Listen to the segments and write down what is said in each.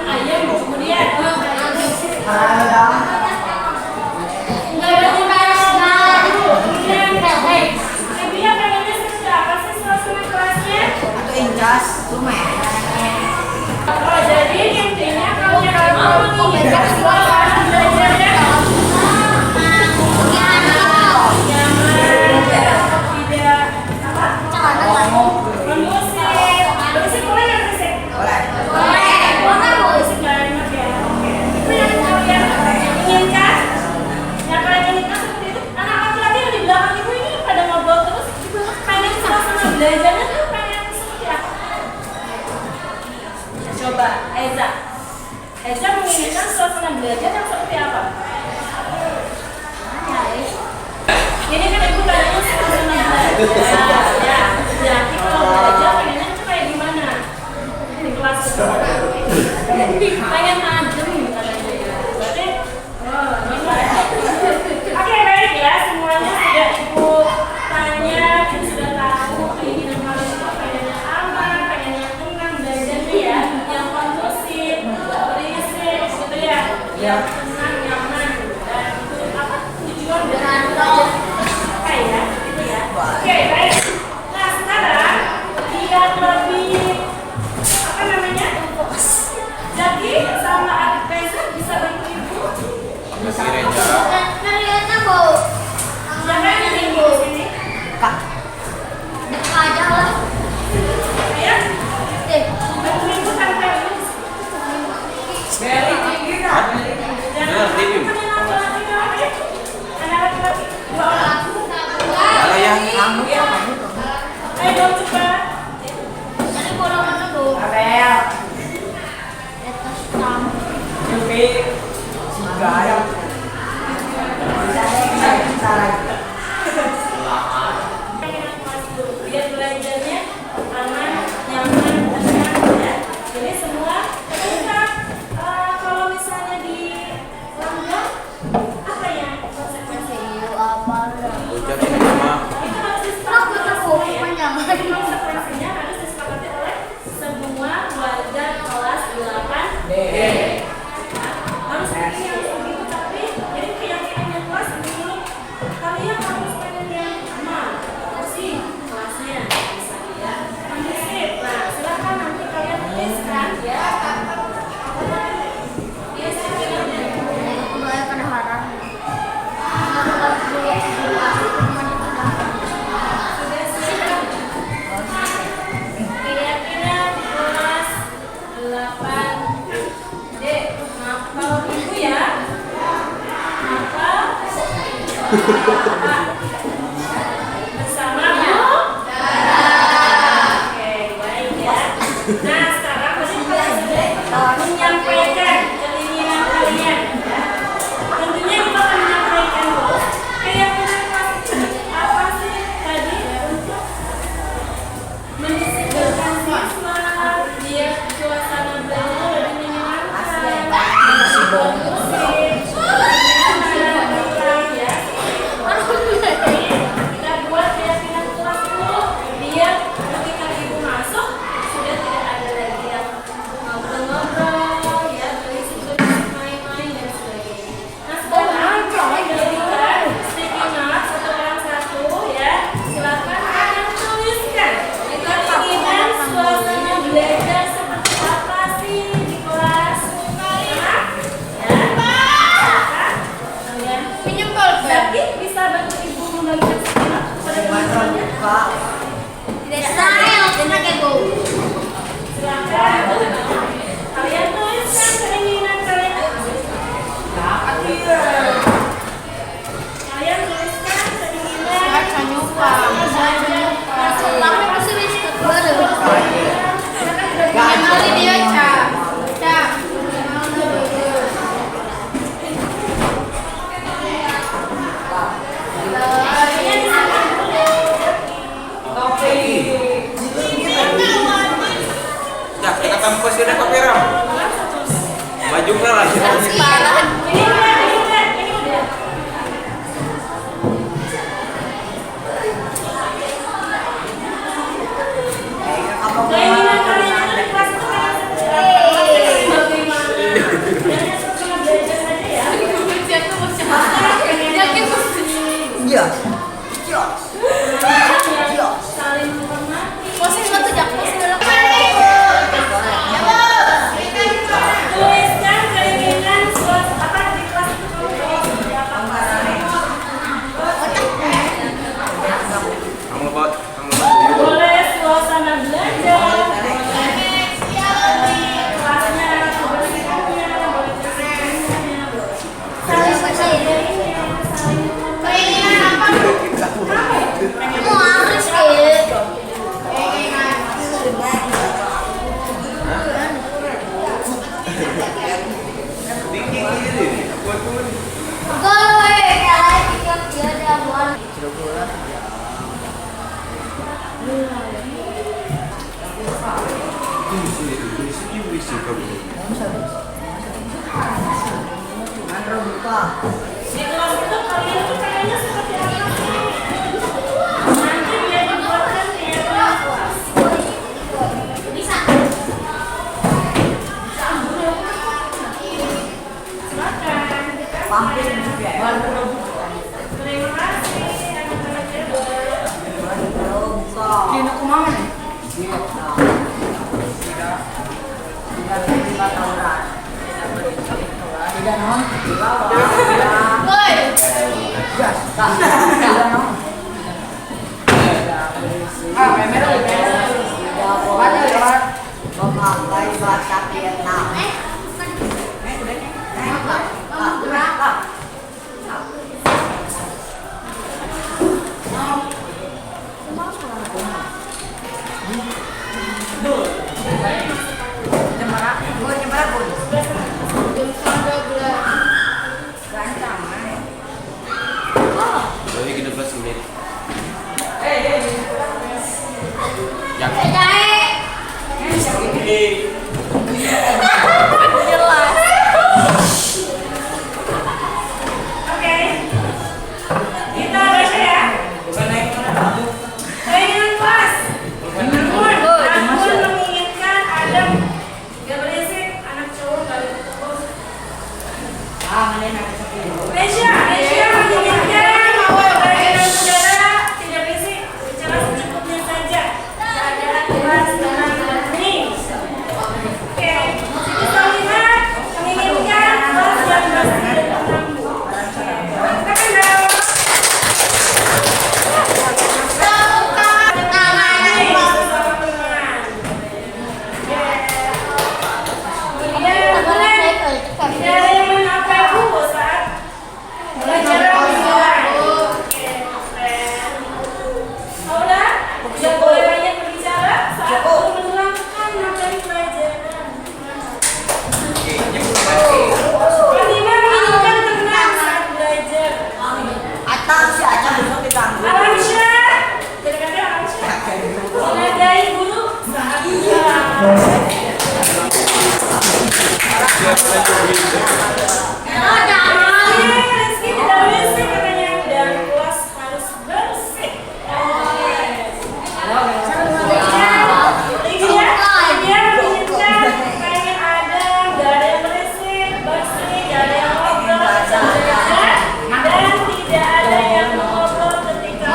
ayam, kemudian jadi intinya kalau kamu menginginkan suasana belajarnya nyaman, tidak kondusif. Berisik boleh nggak berisik? Boleh. Berisik nggak enak ya. Oke. Itu yang kalian inginkan. Yang kalian inginkan seperti itu. Anak laki-laki yang di belakang ibu ini pada ngobrol terus. Pengen suasana belajarnya tuh pengen seperti apa? Coba, Eza menginginkan suasana belajar yang seperti apa? Ini kan ibu tanya suasana belajar. Ya, kalau belajar pengennya tuh kayak gimana? Di kelas pengen adem katanya ya. Berarti, oke baik ya, semuanya sudah ibu tanya, ibu sudah tahu keinginan kalian itu pengennya apa, pengennya tenang belajarnya ya, yang kondusif, berisik, gitu ya, yang tenang, nyaman, dan apa tujuan dengan belajar kayak gitu ya. Oke baik. Nah sekarang biar lebih apa namanya? Jadi sama adik Reza bisa bantu ibu. Ternyata mau Siapa yang tinggi di sini? dekat aja lah. Ya. Bantu ibu sampai ini. Very tinggi kan? Anak laki-laki dua orang. Kalau yang kamu Ayo dong cepat. Tadi bolong mana tuh? Abel, Atas tam. Silvi, Sigara. Biar belajarnya aman, nyaman, tenang ya. Jadi semua kita kalau misalnya di langgar apa ya konsekuensinya? Ucap ini sama. Itu harus disepakati oleh semua ya. Jadi konsekuensinya harus disepakati oleh semua warga kelas 8D. Harus begini, harus begitu, tapi jadi keyakinannya kelas dulu kalian harus pengen yang aman, bersih kelasnya, misalnya ya, kondusif. Nah, silakan nanti kalian tuliskan ya. Iya, saya Mulai pada harang. sudah siap. Keyakinan kelas 8D. Hafal ibu ya. Hafal. Bersama Bu. Oke, baik ya. Nah, sekarang kalian sudah menyampaikan keinginan kalian ya. Tentunya kita akan menyampaikan Bu. Keyakinan kelas apa sih tadi untuk mendisiplinkan siswa biar suasana belajar lebih menyenangkan, kondusif, tenang ya. Kita buat keyakinan kelas dulu biar ketika ibu masuk sudah tidak ada lagi yang ngobrol-ngobrol ya, berisik-berisik, main-main dan sebagainya. Nah sekarang kalian jadikan sticky note satu orang satu ya. Silakan kalian tuliskan keinginan suasana belajar seperti apa sih di kelas. Ya. Kalian Pinjam pulpen. berarti bisa bantu ibu membagikan sticky note kepada teman-temannya. Tidak saya tidak ego. Silakan kalian tuliskan keinginan kalian. Kalian tuliskan keinginan. Baca nyupa. Tapi pasti bisa baru. Yang kali dia cak. Cak. Ya, kita kampus sudah kopi ram. Maju nggak lah? Parah. Ini udah. Keinginan kalian itu di kelas itu kalian Tinggi gini. Buat turun. Di kelas itu kalian tuh kayaknya seperti apa sih? Nanti biar dibuatkan di kelas. Bisa. Silakan. Terima kasih anak-anak hebat. Kena kumaha nih? Tidak non. Woi. Memakai bahasa Vietnam. Jadi kita plus menit. Oke. Kita baca ya. Keinginan kelas. Namun menginginkan Adam gak berisik, anak cowok gak dipukul. Lesya menginginkan keinginan saudara tidak berisik, bicara secukupnya saja. Keadaan kelas tenang dan hening. Oke. Siti Salima menginginkan kelas yang bersih dan tenang. Oke. Tidak ada yang menapel buku saat belajar pelajaran. Oke, keren. Udah, tidak boleh banyak berbicara saat melakukan materi pelajaran. Fatimah menginginkan tenang saat belajar. Atau si Aca besok diganggu. Alamsyah, kadang-kadang Alamsyah menghargai guru saat belajar. Rizky tidak berisik katanya dan kelas harus bersih. Dia menginginkan pengen ada, gak ada yang berisik, bersih, gak ada yang ngobrol saat belajar, dan tidak ada yang ngobrol ketika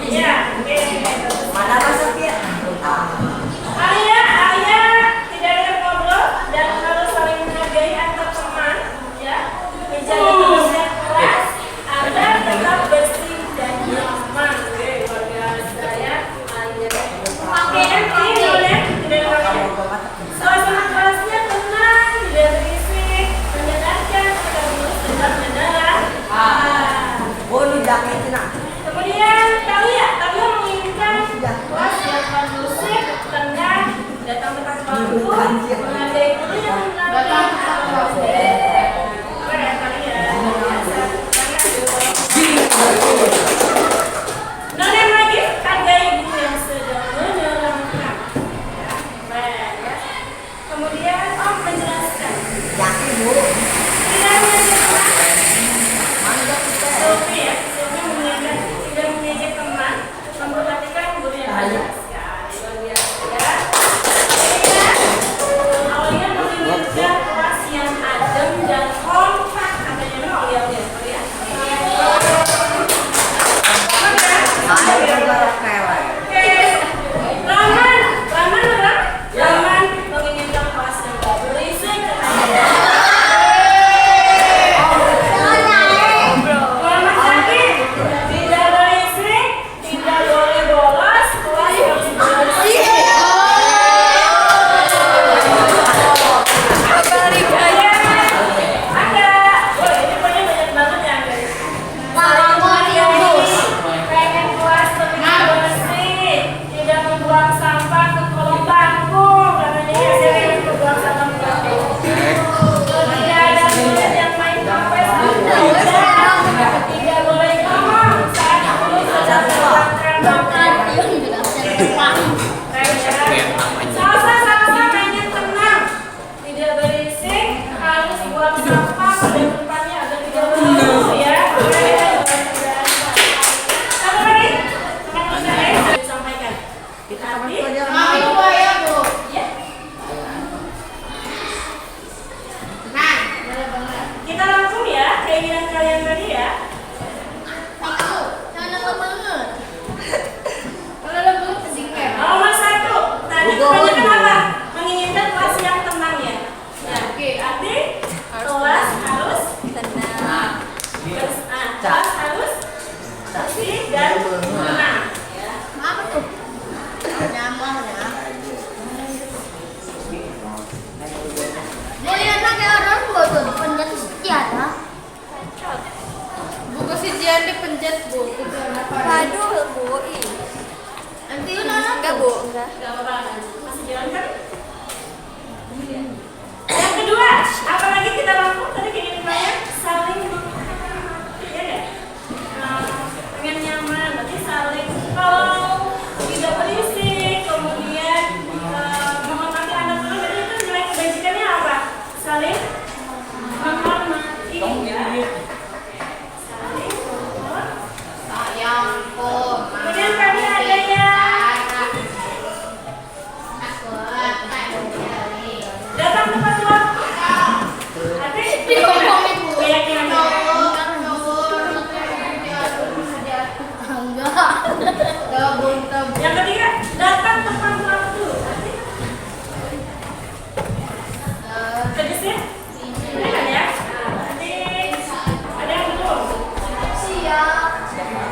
ya, oke. Mana bahasa Vietnam? Arya tidak ada yang ngobrol dan harus saling menghargai antar teman, ya, menjaga kebersihan kelas agar tetap bersih dan nyaman. Oke, luar biasa ya. Oke, ini tidak pakai. Suasana kelasnya tenang, tidak berisik, menyenangkan agar guru tetap mendengar. Boleh jaket nak. Kemudian Talia menginginkan kelas yang kondusif, tenang, datang tepat waktu, menghargai guru yang datang tepat waktu. Keren Talia. Nonem lagi, hargai guru yang sedang menerangkan. Keren ya. Kemudian menjelaskan. Jaket bu. Tidak menjelaskan. Sophie ya, Sophie menginginkan tidak mengejek teman, memperhatikan guru yang menjelaskan. Luar biasa ya. Awalnya menginginkan kelas yang adem dan kompak, katanya memang Aulia ya. Laman menginginkan kelas yang gak berisik, katanya. keinginan kalian tadi ya. Nomor 1, tadi kebanyakan apa? Menginginkan kelas yang tenang ya. Ya, oke, arti kelas harus tenang. Kelas harus bersih dan tenang. Ya. Buku si Jian dipencet bu. Waduh, Bu. Nanti nana Enggak, Bu. Enggak. Gak apa-apa, masih jalan kan? Yang kedua, apalagi kita lakukan tadi kayak banyak saling ya deh. Pengen nyaman, berarti saling kalau tidak berisik, kemudian menghormati anak dulu, berarti itu nilai kebajikannya apa? Saling menghormati ya. Saling kemudian tadi ada yang datang tepat waktu. Arti keyakinan yang ketiga, datang tepat waktu. Tegasnya? Benar kan ya? Nanti ada yang belum?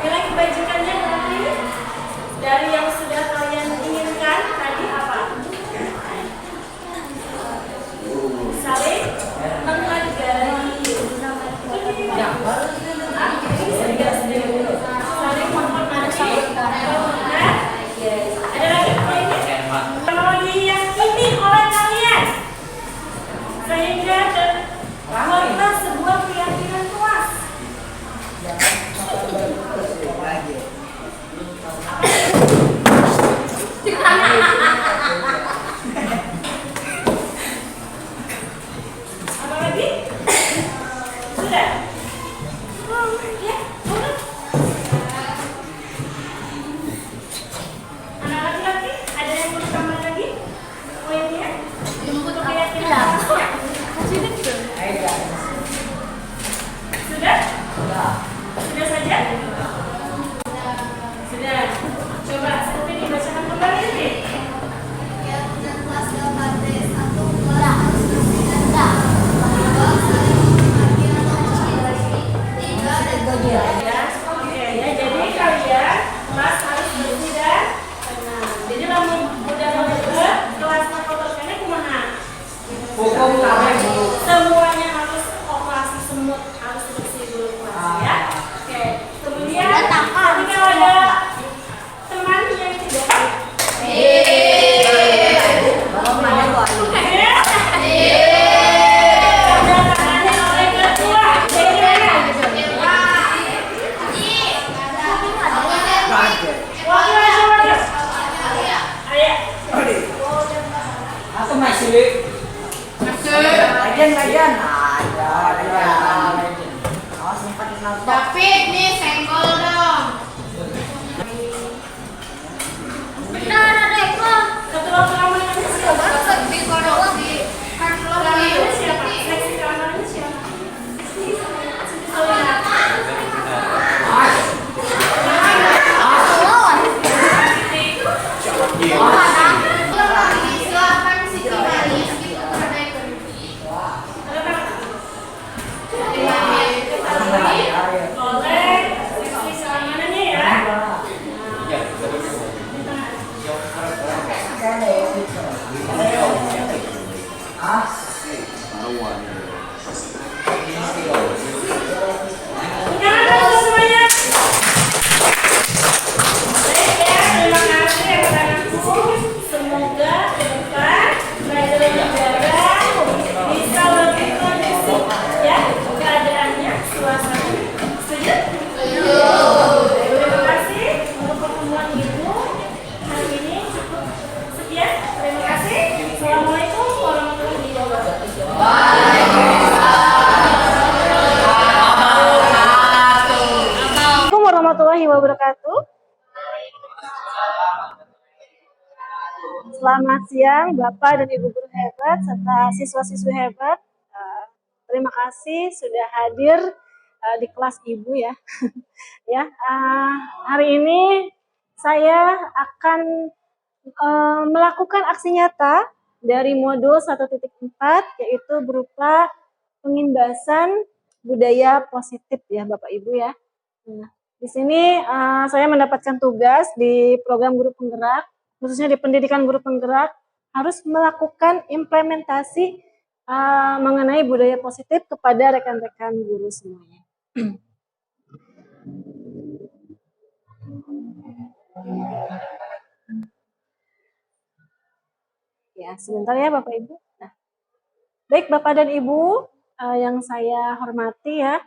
Nilai kebajikannya berarti dari yang sudah kalian inginkan tadi apa? Saling menghargai. Saling menghormati. Ada lagi poinnya? Kalau diyakini oleh kalian sehingga tercipta sebuah keyakinan puas. Apa lagi? Sudah? Ya, boleh. Anak laki-laki, ada yang mau ditambah lagi? Poinnya? Untuk keyakinan. Sudah? Sudah saja? Sudah. Coba seperti dibacakan kembali nanti. Ya, oke ya. Jadi kalian kelas harus bersih dan tenang. Jadi lamun udah bener kelas kotorkannya kumaha? Hukum kami bu. Semuanya harus operasi semut, harus bersih dulu kelas ya. Oke. Kemudian tadi kalau ada teman yang tidak tanda tangannya oleh ketua. Jadi mana? Wakil. Ayah. Aku masih. Lagian ada. Oh sempat nonton. Tapi nih senggol dong. Ketua keamanannya siapa? Keamanannya siapa? Seksi keamanannya siapa? Boleh, seksi keamanannya ya. Jangan semuanya. Baik ya, terima kasih anak-anakku. Semoga ke depan pelajaran negara bisa lebih kondusif ya keadaannya, suasananya. Setuju? Terima kasih untuk pertemuan ibu hari ini cukup sekian. Terima kasih. Assalamualaikum warahmatullahi wabarakatuh. Assalamualaikum warahmatullahi wabarakatuh. Selamat siang Bapak dan Ibu guru hebat serta siswa-siswi hebat. Terima kasih sudah hadir di kelas Ibu ya. Ya, hari ini saya akan melakukan aksi nyata dari modul 1.4 yaitu berupa pengimbasan budaya positif ya Bapak Ibu ya. Nah, di sini saya mendapatkan tugas di program guru penggerak, khususnya di pendidikan guru penggerak, harus melakukan implementasi mengenai budaya positif kepada rekan-rekan guru semuanya. Ya, sebentar ya Bapak Ibu. Nah, baik Bapak dan Ibu yang saya hormati ya,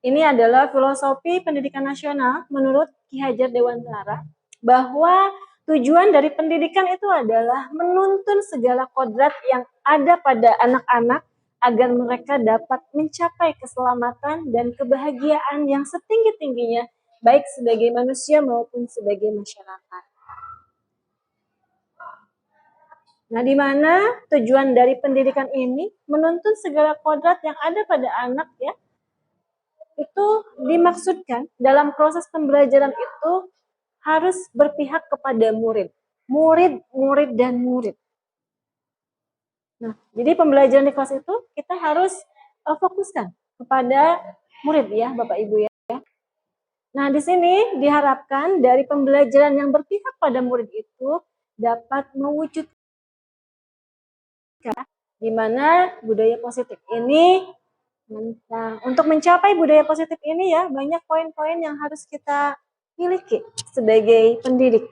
ini adalah filosofi pendidikan nasional menurut Ki Hajar Dewantara, bahwa tujuan dari pendidikan itu adalah menuntun segala kodrat yang ada pada anak-anak agar mereka dapat mencapai keselamatan dan kebahagiaan yang setinggi-tingginya, baik sebagai manusia maupun sebagai masyarakat. Nah, di mana tujuan dari pendidikan ini menuntun segala kodrat yang ada pada anak ya, itu dimaksudkan dalam proses pembelajaran itu harus berpihak kepada murid, dan murid. Nah, jadi pembelajaran di kelas itu kita harus fokuskan kepada murid ya, Bapak Ibu ya. Nah, di sini diharapkan dari pembelajaran yang berpihak pada murid itu dapat mewujudkan di mana budaya positif ini. Nah, untuk mencapai budaya positif ini ya, banyak poin-poin yang harus kita miliki sebagai pendidik.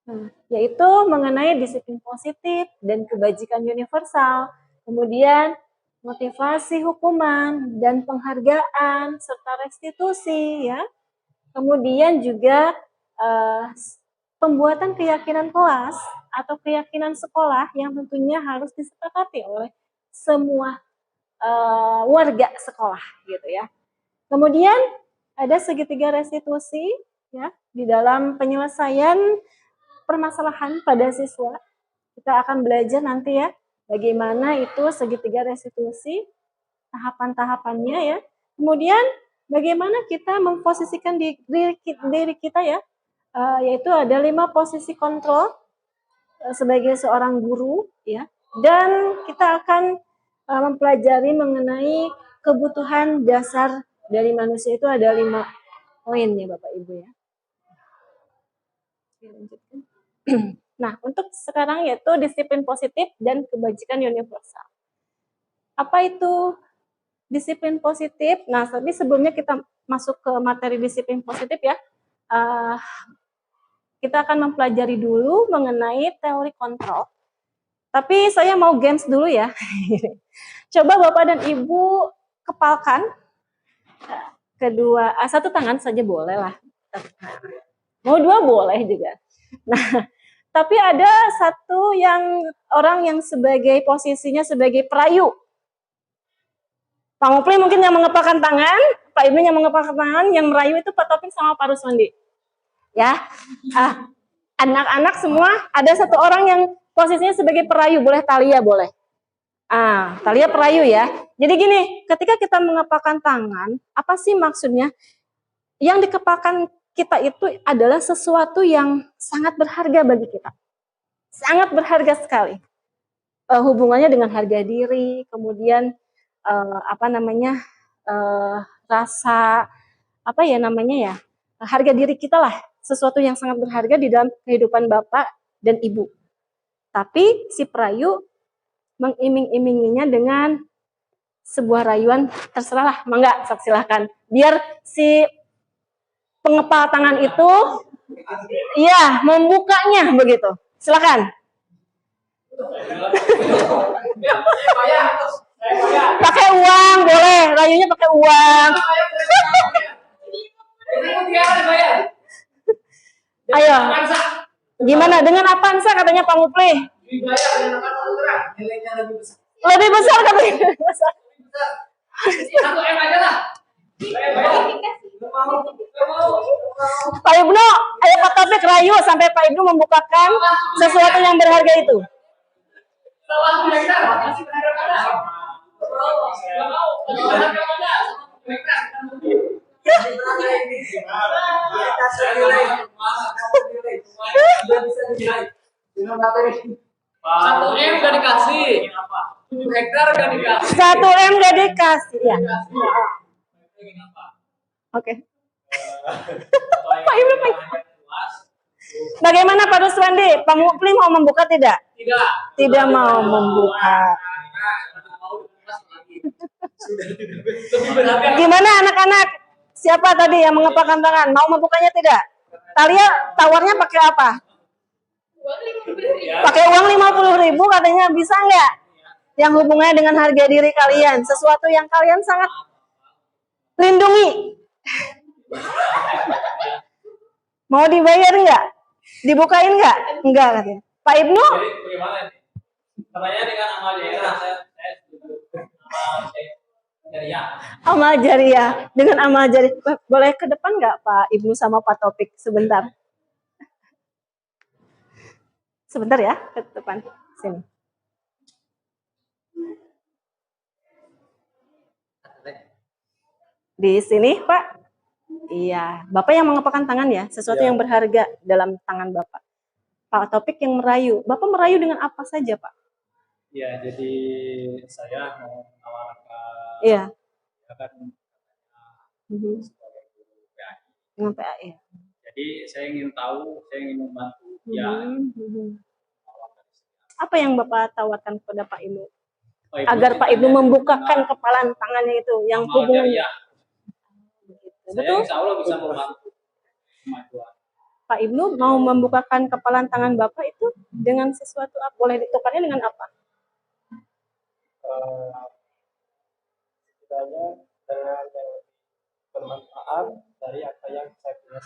Nah, yaitu mengenai disiplin positif dan kebajikan universal, kemudian motivasi hukuman dan penghargaan serta restitusi ya. Kemudian juga pembuatan keyakinan kelas atau keyakinan sekolah yang tentunya harus disepakati oleh semua warga sekolah gitu ya. Kemudian ada segitiga restitusi ya di dalam penyelesaian permasalahan pada siswa. Kita akan belajar nanti ya bagaimana itu segitiga restitusi, tahapan-tahapannya ya. Kemudian bagaimana kita memposisikan diri kita ya, yaitu ada 5 posisi kontrol sebagai seorang guru ya. Dan kita akan mempelajari mengenai kebutuhan dasar dari manusia itu ada 5 poin ya Bapak Ibu ya. Nah, untuk sekarang yaitu disiplin positif dan kebajikan universal. Apa itu disiplin positif? Nah, tapi sebelumnya kita masuk ke materi disiplin positif ya, kita akan mempelajari dulu mengenai teori kontrol. Tapi saya mau games dulu ya. Coba Bapak dan Ibu kepalkan kedua, satu tangan saja boleh lah. Mau 2 boleh juga. Nah, tapi ada satu orang yang sebagai posisinya sebagai perayu. Pak Mupli mungkin yang mengepalkan tangan, Pak Ibnu yang mengepalkan tangan, yang merayu itu Pak Taufik sama Pak Ruswandi. Ya, anak-anak semua ada satu orang yang posisinya sebagai perayu, boleh Talia boleh. Talia perayu ya. Jadi gini, ketika kita mengepalkan tangan, apa sih maksudnya? Yang dikepalkan kita itu adalah sesuatu yang sangat berharga bagi kita. Sangat berharga sekali. Hubungannya dengan harga diri, kemudian rasa harga diri kita lah, sesuatu yang sangat berharga di dalam kehidupan Bapak dan Ibu. Tapi si perayu mengiming-iminginya dengan sebuah rayuan, terserahlah, mangga, silahkan. Biar si pengepal tangan itu ya membukanya begitu. Silakan. Pakai uang boleh, rayunya pakai uang. Ayo. Gimana dengan Avanza katanya Pak Mupli? Lebih besar katanya. Pak Ibnu, ayo Pak Taufik rayu sampai Pak Ibnu membukakan sesuatu yang berharga itu. 1 M udah dikasih. 7 hektar udah dikasih. 1 M gak dikasih ya. Oke. Pak Ibnu, bagaimana Pak Ruswandi? Pak Mukli mau membuka tidak? Tidak. Tidak mau membuka. Lebih berharga. Gimana anak-anak? Siapa tadi yang mengepakkan tangan? Mau membukanya tidak? Talia tawarnya pakai apa? Pakai uang 50.000 katanya, bisa nggak? Yang hubungannya dengan harga diri kalian, sesuatu yang kalian sangat lindungi. Mau dibayar nggak? Dibukain nggak? Enggak katanya. Pak Ibnu? Jadi bagaimana ini? Katanya dengan amal jariah saya setuju. Jariah. Amal jariah. Dengan amal jariah. Boleh ke depan nggak Pak Ibnu sama Pak Topik sebentar? Sebentar ya, ke depan. Sini. Di sini, Pak. Iya, Bapak yang mengepakkan tangan ya, sesuatu yang berharga dalam tangan Bapak. Pak Topik yang merayu. Bapak merayu dengan apa saja, Pak? Ya, jadi saya mau menawarkan Iya. akan sebagai guru PAI. Dengan PAI. Jadi saya ingin tahu, saya ingin membantu. Ya, Apa yang Bapak tawarkan kepada Pak Ibnu? Pak Ibnu Agar Pak Ibnu ditanya membukakan tentang kepalan tangannya itu, yang amal hubungannya. jariah. Saya Betul? insya Allah bisa membantu kemajuan. Pak Ibnu mau membukakan kepalan tangan Bapak itu dengan sesuatu apa? Boleh ditukarnya dengan apa? Setidaknya dengan yang bermanfaat dari apa yang saya punya.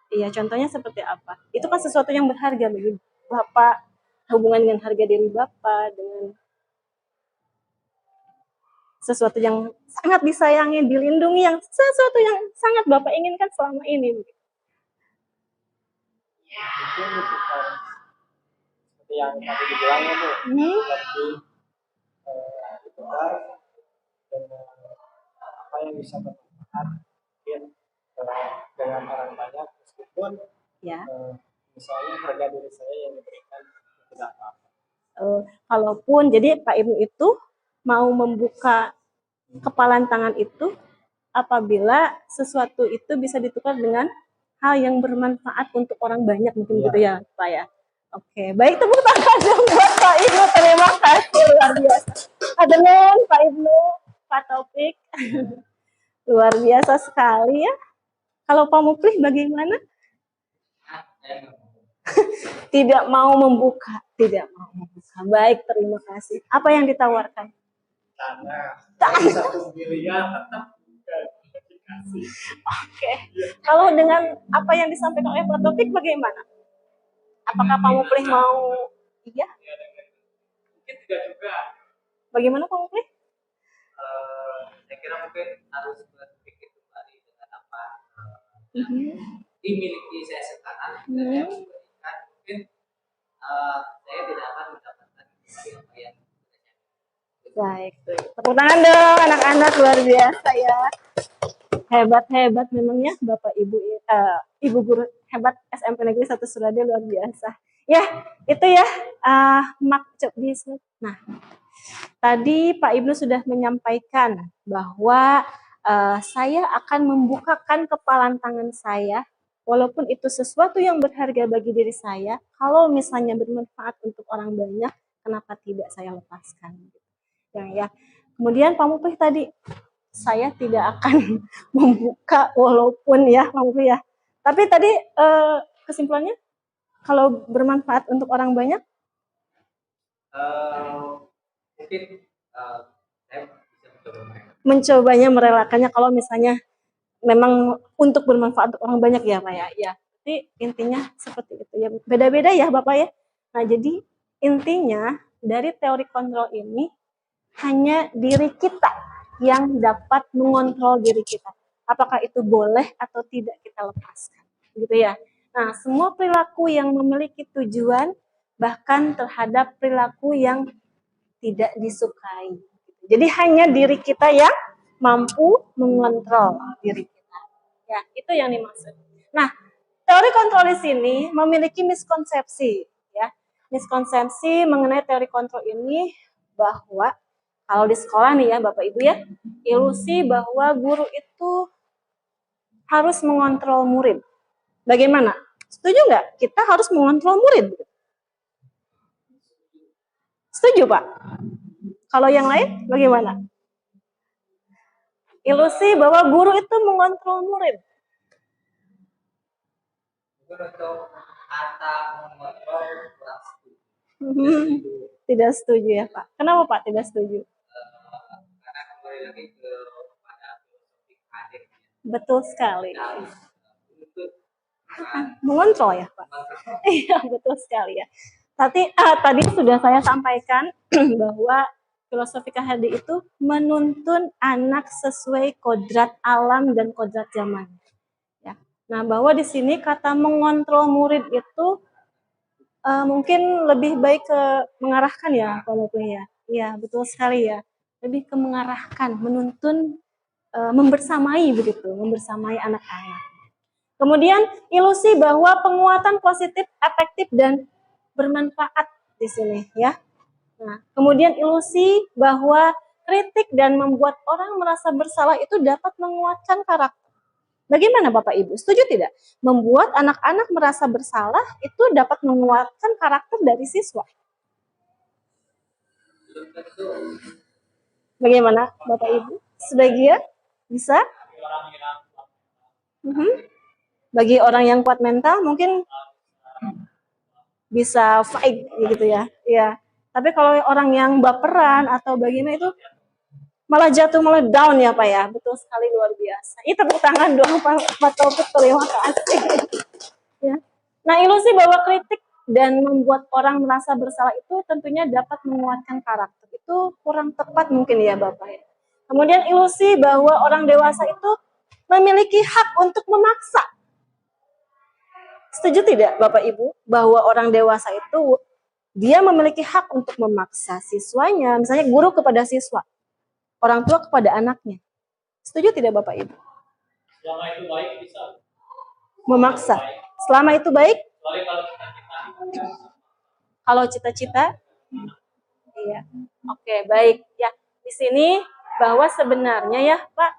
Iya, contohnya seperti apa? Itu kan sesuatu yang berharga bagi Bapak, hubungan dengan harga diri Bapak, dengan sesuatu yang sangat disayangi, dilindungi, yang sesuatu yang sangat Bapak inginkan selama ini. Mungkin bukan seperti yang tadi dibilangnya tuh, lebih ditukar dengan apa yang bisa bermanfaat mungkin dengan orang banyak, meskipun Ya. misalnya harga diri saya yang diberikan tidak apa-apa. Kalaupun jadi Pak Ibnu itu mau membuka kepalan tangan itu apabila sesuatu itu bisa ditukar dengan hal yang bermanfaat untuk orang banyak, mungkin gitu ya Pak ya. Oke, baik, tepuk tangan dong buat Pak Ibnu, terima kasih luar biasa. Ademen Pak Ibnu, Pak Taufik, luar biasa sekali ya. Kalau Pak Muflih bagaimana? Tidak mau membuka, tidak mau membuka. Baik, terima kasih. Apa yang ditawarkan? Tanah 1 miliar tetap dikasih. Oke. Kalau dengan apa yang disampaikan oleh Pak Taufik bagaimana? Apakah Pak Muflih mau? Iya. Mungkin tidak juga. Bagaimana Pak Muflih? Saya kira mungkin harus berpikir kembali dengan apa dimiliki saya sekarang dan saya memberikan, mungkin saya tidak akan mendapatkan apa yang Baik. Tepuk tangan dong anak-anak, luar biasa ya. Hebat-hebat memangnya Bapak Ibu Ibu guru hebat SMP Negeri 1 Surade, luar biasa. Ya, itu ya Nah, tadi Pak Ibnu sudah menyampaikan bahwa saya akan membukakan kepalan tangan saya, walaupun itu sesuatu yang berharga bagi diri saya, kalau misalnya bermanfaat untuk orang banyak, kenapa tidak saya lepaskan? Ya. Kemudian Pak Muflih tadi, saya tidak akan membuka walaupun ya Pak Muflih ya. Tapi tadi kesimpulannya, kalau bermanfaat untuk orang banyak, mungkin saya bisa mencobanya, merelakannya kalau misalnya memang untuk bermanfaat untuk orang banyak ya Pak ya. Ya, jadi intinya seperti itu ya. Beda-beda ya Bapak ya. Nah, jadi intinya dari teori kontrol ini hanya diri kita yang dapat mengontrol diri kita. Apakah itu boleh atau tidak kita lepaskan, gitu ya. Nah, semua perilaku yang memiliki tujuan, bahkan terhadap perilaku yang tidak disukai. Jadi hanya diri kita yang mampu mengontrol diri kita. Ya, itu yang dimaksud. Nah, teori kontrol di sini memiliki miskonsepsi, ya. miskonsepsi mengenai teori kontrol ini bahwa kalau di sekolah nih ya Bapak Ibu ya, ilusi bahwa guru itu harus mengontrol murid. Bagaimana? Setuju nggak? Kita harus mengontrol murid. Setuju Pak? Kalau yang lain bagaimana? Ilusi bahwa guru itu mengontrol murid. Mungkin untuk kata mengontrol kurang setuju. Tidak setuju ya Pak. Kenapa Pak tidak setuju? Karena kembali lagi pada filosofi hadir. Betul sekali. Untuk Mengontrol ya Pak. Iya betul sekali ya. Tadi sudah saya sampaikan bahwa filosofi KHD itu menuntun anak sesuai kodrat alam dan kodrat zaman. Ya. Nah, bahwa di sini kata mengontrol murid itu mungkin lebih baik ke mengarahkan ya, Pak Mupli ya. Iya, betul sekali ya. Lebih ke mengarahkan, menuntun, membersamai begitu, membersamai anak-anak. Kemudian ilusi bahwa penguatan positif, efektif dan bermanfaat di sini ya. Nah, kemudian ilusi bahwa kritik dan membuat orang merasa bersalah itu dapat menguatkan karakter. Bagaimana Bapak Ibu? Setuju tidak? Membuat anak-anak merasa bersalah itu dapat menguatkan karakter dari siswa. Bagaimana Bapak Ibu? Sebagian bisa? Bagi orang yang kuat mental mungkin bisa fight gitu ya. Iya. Tapi kalau orang yang baperan atau bagaimana itu malah jatuh, malah down ya Pak ya. Betul sekali, luar biasa. Ini tepuk tangan dong Pak Taufik, terima kasih. Ya. Nah, ilusi bahwa kritik dan membuat orang merasa bersalah itu tentunya dapat menguatkan karakter. Itu kurang tepat mungkin ya Bapak ya. Kemudian ilusi bahwa orang dewasa itu memiliki hak untuk memaksa. Setuju tidak Bapak Ibu bahwa orang dewasa itu dia memiliki hak untuk memaksa siswanya, misalnya guru kepada siswa, orang tua kepada anaknya. Setuju tidak Bapak Ibu? Selama itu baik bisa. Memaksa. Selama itu baik? Kecuali kalau kita Kalau cita-cita? Iya. Oke, baik. Ya, di sini bahwa sebenarnya ya Pak,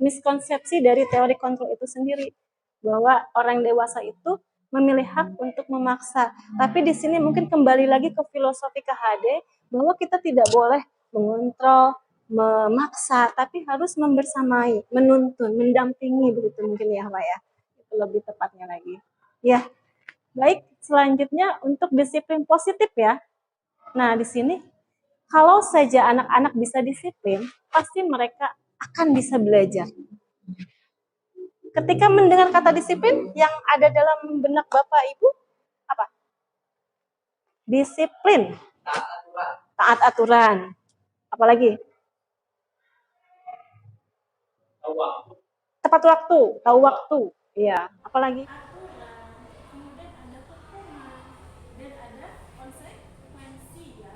miskonsepsi dari teori kontrol itu sendiri bahwa orang dewasa itu memilih hak untuk memaksa. Tapi di sini mungkin kembali lagi ke filosofi KHD bahwa kita tidak boleh mengontrol, memaksa, tapi harus membersamai, menuntun, mendampingi begitu mungkin ya Pak ya. Itu lebih tepatnya lagi. Ya. Baik, selanjutnya untuk disiplin positif ya. Nah, di sini kalau saja anak-anak bisa disiplin, pasti mereka akan bisa belajar. Ketika mendengar kata disiplin, yang ada dalam benak Bapak Ibu apa? Disiplin, taat aturan. Apalagi? tahu waktu. Tepat waktu, tahu waktu. Iya, apalagi? Kemudian ada hukuman dan ada konsekuensi ya.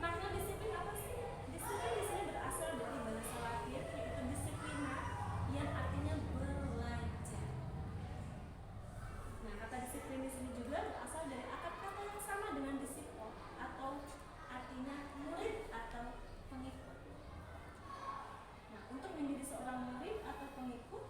Makna disiplin apa sih? Disiplin di sini berasal dari bahasa Latin yaitu disiplina yang artinya belajar. Nah, kata disiplin di sini juga berasal dari akar kata yang sama dengan disipo atau artinya murid atau pengikut. Nah, untuk menjadi seorang murid atau pengikut,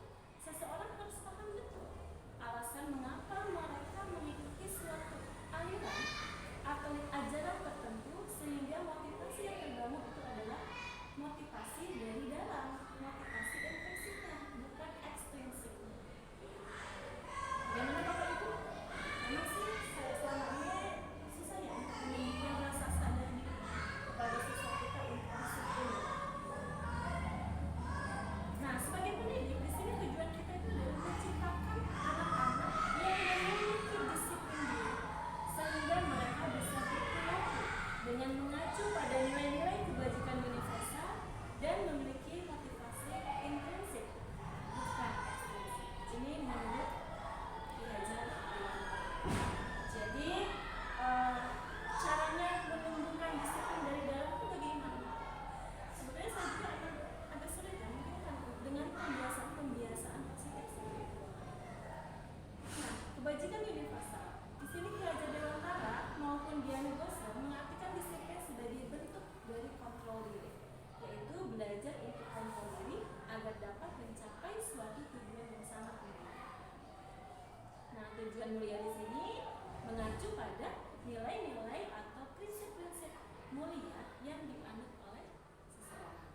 mulia yang dianut oleh seseorang.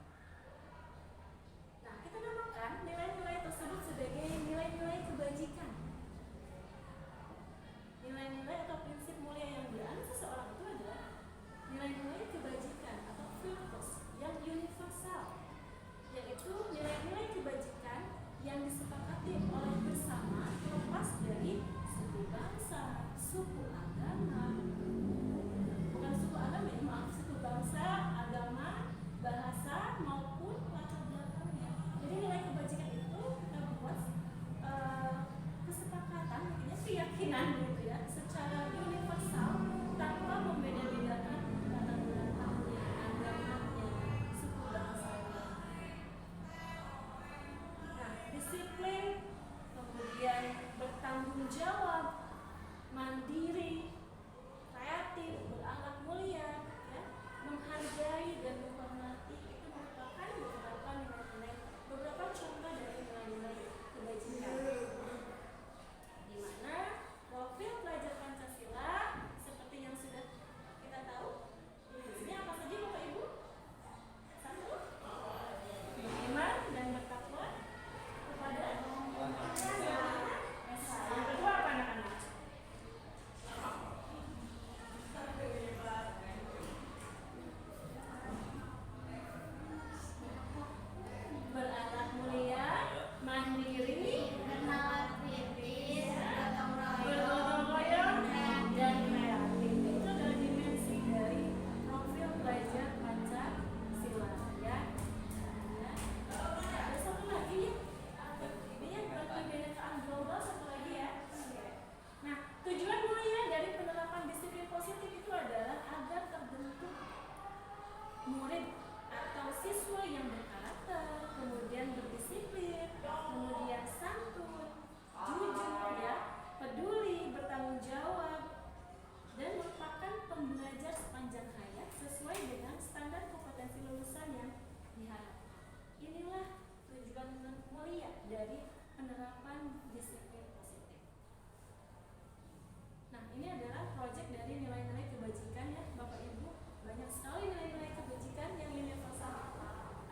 Nah, kita namakan nilai-nilai tersebut sebagai nilai-nilai kebajikan. Nilai-nilai atau prinsip mulia yang dianut seseorang itu adalah nilai-nilai kebajikan atau virtus yang universal, yaitu nilai-nilai kebajikan yang disepakati oleh bersama terlepas dari suku bangsa, suku agama, bukan suku agama ya, maaf, suku bangsa, agama, bahasa maupun latar belakangnya. Jadi nilai kebajikan itu kita buat kesepakatan, artinya keyakinan gitu ya, secara universal tanpa membeda-bedakan latar belakangnya, agamanya, suku bangsanya. Nah, disiplin, kemudian bertanggung jawab, mandiri, kreatif, berakhlak mulia, ya, menghargai dan menghormati itu merupakan beberapa contoh dari nilai-nilai kebajikan. Di mana profil pelajar Pancasila seperti yang sudah kita tahu, isinya apa saja Bapak Ibu? 1. Beriman dan bertakwa kepada Esa. Yang kedua apa anak-anak? Berakhlak mulia, mandiri, Bernalar kritis, bergotong royong, dan kreatif. Itu adalah dimensi dari profil pelajar Pancasila, ya. Ada satu lagi ya. Ini ya, kebinekaan global, satu lagi ya. Nah, tujuan mulia dari penerapan disiplin positif itu adalah agar terbentuk murid atau siswa yang berkarakter, kemudian berdisiplin, kemudian santun, jujur, ya, peduli, bertanggung jawab, dan merupakan pembelajar sepanjang hayat sesuai dengan standar kompetensi lulusan yang diharapkan. Inilah tujuan mulia dari penerapan disiplin positif. Nah, ini adalah proyek dari nilai-nilai kebajikan ya, Bapak Ibu. Banyak sekali nilai-nilai kebajikan yang universal.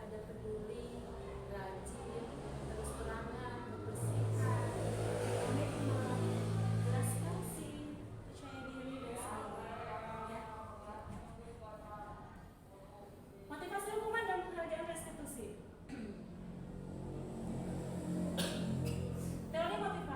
Ada peduli, rajin, terus terangan, kebersihan, komitmen, belas kasih, percaya diri, dan sebagainya. Motivasi hukuman dan penghargaan restitusi. Teori motivasi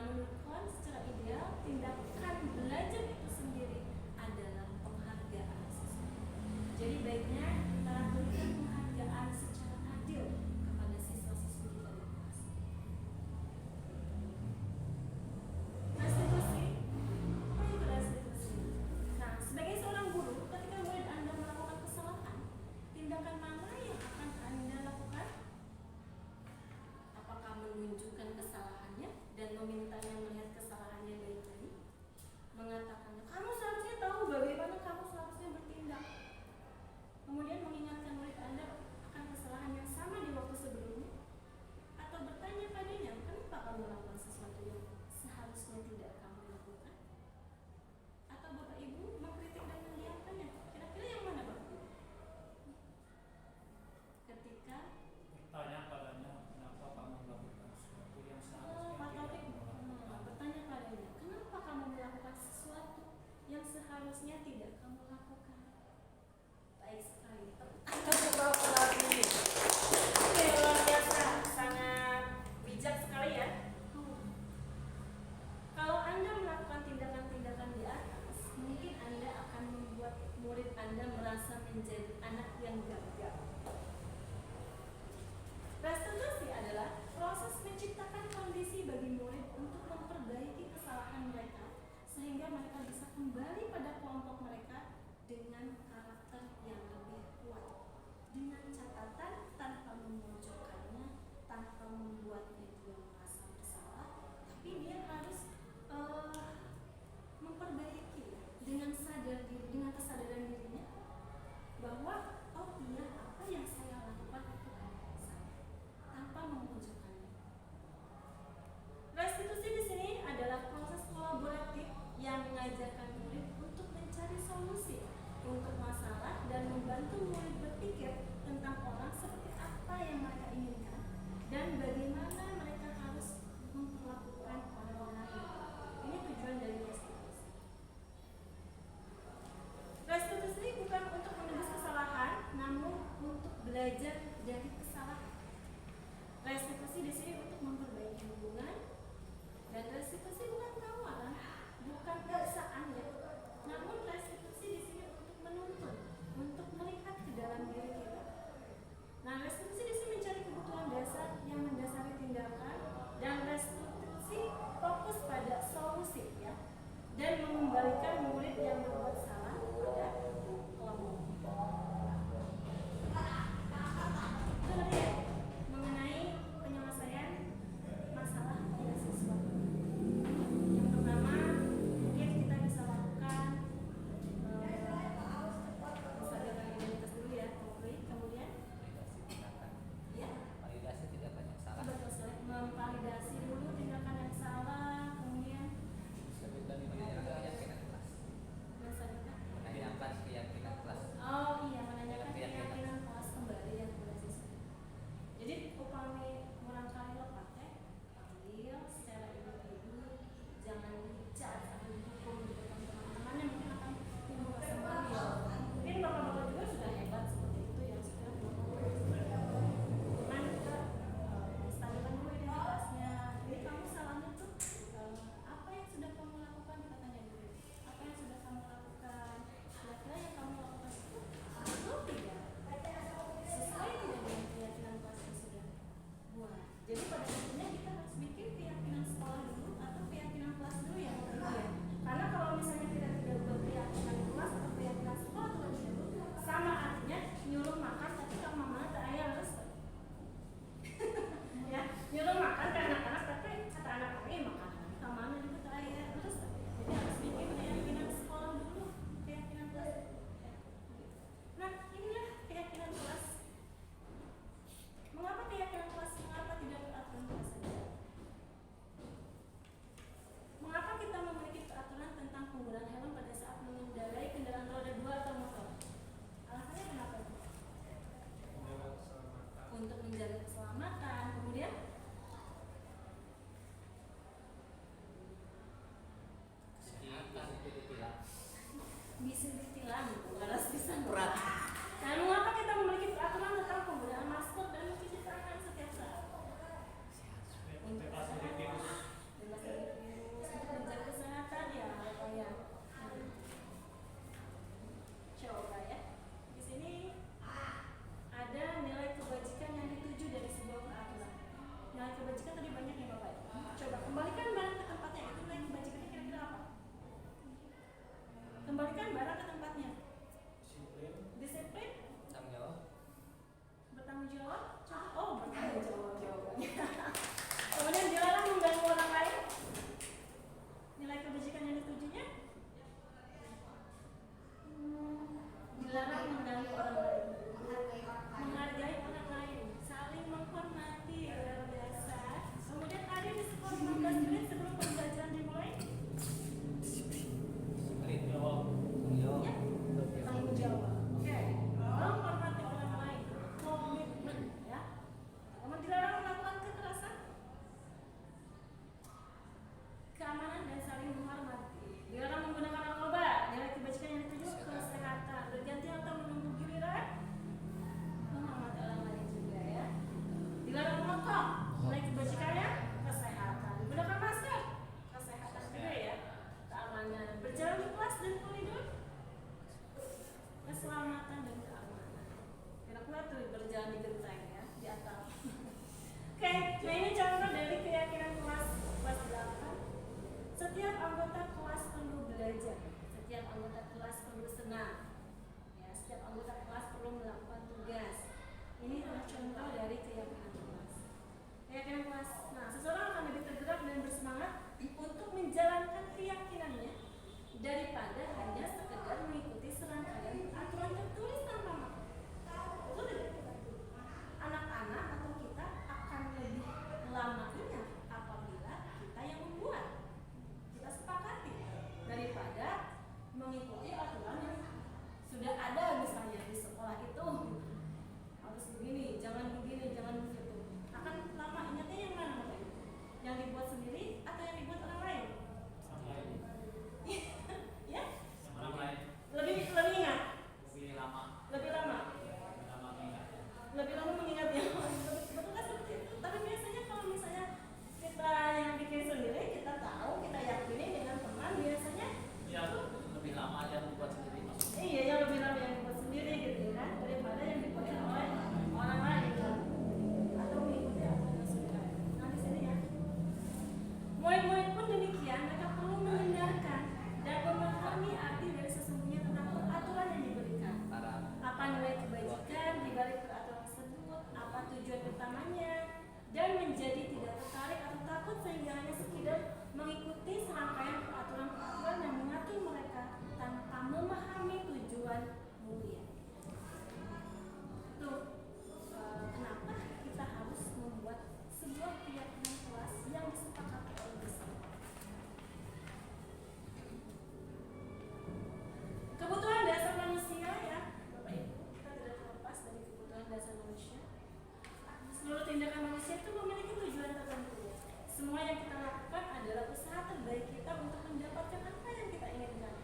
Namun secara ideal tindakan belajar itu sendiri adalah penghargaan siswa. Jadi baiknya kita berikan penghargaan secara adil kepada siswa-siswi kita di kelas. Restitusi, apa itu restitusi? Nah, sebagai seorang guru, ketika murid Anda melakukan kesalahan, tindakan mana yang akan Anda lakukan? Apakah menunjukkan kesalahannya dan memintanya melihat kesalahannya dari tadi? Mengatakan, kamu seharusnya tahu bagaimana kamu seharusnya bertindak. Kemudian mengingatkan murid Anda akan kesalahan yang sama di waktu sebelumnya. Atau bertanya padanya, kenapa kamu melakukan sesuatu yang seharusnya tidak kamu lakukan? Atau Bapak Ibu mengkritik dan mendiamkannya? Kira-kira yang mana Bapak Ibu? Ketika Tanya padanya, kenapa kamu melakukan sesuatu yang seharusnya Pak tidak Taufik kamu lakukan? bertanya padanya, kenapa kamu melakukan sesuatu yang seharusnya tidak kamu lakukan? Baik sekali. Oke, luar biasa, sangat bijak sekali ya. Kalau Anda melakukan tindakan-tindakan di atas, mungkin Anda akan membuat murid Anda merasa menjadi anak yang gagal. Restitusi adalah proses menciptakan kondisi bagi murid untuk memperbaiki kesalahan mereka sehingga mereka bisa kembali pada kelompok mereka dengan karakter yang lebih kuat, dengan catatan tanpa memojokkannya, tanpa membuatnya dia merasa bersalah, tapi dia harus memperbaiki dengan sadar diri, dengan kesadaran dirinya bahwa oh iya, apa yang saya lakukan itu adalah salah, tanpa memojokkannya. Restitusi di sini adalah proses kolaboratif yang mengajarkan murid untuk mencari solusi untuk masalah dan membantu murid berpikir tentang orang seperti apa yang mereka inginkan dan bagaimana mereka harus memperlakukan orang-orang Kembalikan barang ke tempatnya. Disiplin. Tanggung jawab. Bertanggung jawab. Oh, bertanggung jawab jawabannya. Kemudian dilarang mengganggu orang lain. Nilai kebajikan yang ditujunya. Dilarang mengganggu orang lain. Menghargai orang lain. Saling menghormati. Luar biasa. Kemudian tadi di skor 15 menit sebelum pembelajaran dimulai. Tanggung jawab. Ya, tanggung jawab. Oke. Menghormati orang lain. Komitmen, ya. Kemudian dilarang melakukan kekerasan. Keamanan dan saling menghormati. Dilarang menggunakan narkoba. Nilai kebajikan yang dituju kesehatan. Berganti atau menumpuk giliran. Menghormati orang lain juga, ya. Dilarang merokok. Nilai kebajikannya kesehatan. Gunakan masker. Kesehatan juga, ya. Keamanan. Berjalan di kelas dan koridor. Keselamatan dan keamanan. Kira-kira tuh berjalan di genteng, ya, di atap. Oke, nah ini contoh dari keyakinan kelas 8. Setiap anggota kelas perlu belajar. Setiap anggota kelas perlu senang. Ya, setiap anggota kelas perlu melakukan tugas. Ini adalah contoh dari keyakinan kelas. Keyakinan kelas. Nah, seseorang akan lebih tergerak dan bersemangat untuk menjalankan keyakinannya daripada hanya sekedar mengikuti serangkaian aturan tertulis tanpa makna. Betul tidak? Anak-anak atau kita akan lebih lama ingat apabila kita yang membuat. Kita sepakati daripada mengikuti aturan yang sudah ada, misalnya di sekolah itu harus begini, jangan begitu. Akan lama ingatnya yang mana, Bapak Ibu? Yang dibuat sendiri atau yang dibuat orang lain? Ya? Orang lain Lebih ingat, lebih lama lebih lama mengingatnya. Betul kan seperti itu? Tapi biasanya kalau misalnya kita yang bikin sendiri, kita tahu, kita yakini dengan teman, biasanya ya lebih lama yang membuat sendiri maksudnya. iya, yang lebih lama yang dibuat sendiri gitu kan, daripada yang dibuat oleh orang lain kan? Atau mengikuti aturan yang sudah ada. Nah di sini ya, murid-murid pun demikian, mereka perlu mendengarkan dan memahami arti dari sesungguhnya tentang peraturan yang diberikan. Apa nilai kebajikan di balik peraturan tersebut, apa tujuan utamanya, dan menjadi tidak tertarik atau takut sehingga hanya sekedar mengikuti serangkaian peraturan-peraturan yang mengatur mereka tanpa memahami tujuan mulia. Tuh, kenapa kita harus membuat sebuah keyakinan kelas yang disepakati oleh bersama. Kebutuhan dasar manusia, ya Bapak Ibu, kita tidak terlepas dari kebutuhan dasar manusia. Seluruh tindakan manusia itu memiliki tujuan tertentu. Semua yang kita lakukan adalah usaha terbaik kita untuk mendapatkan apa yang kita inginkan.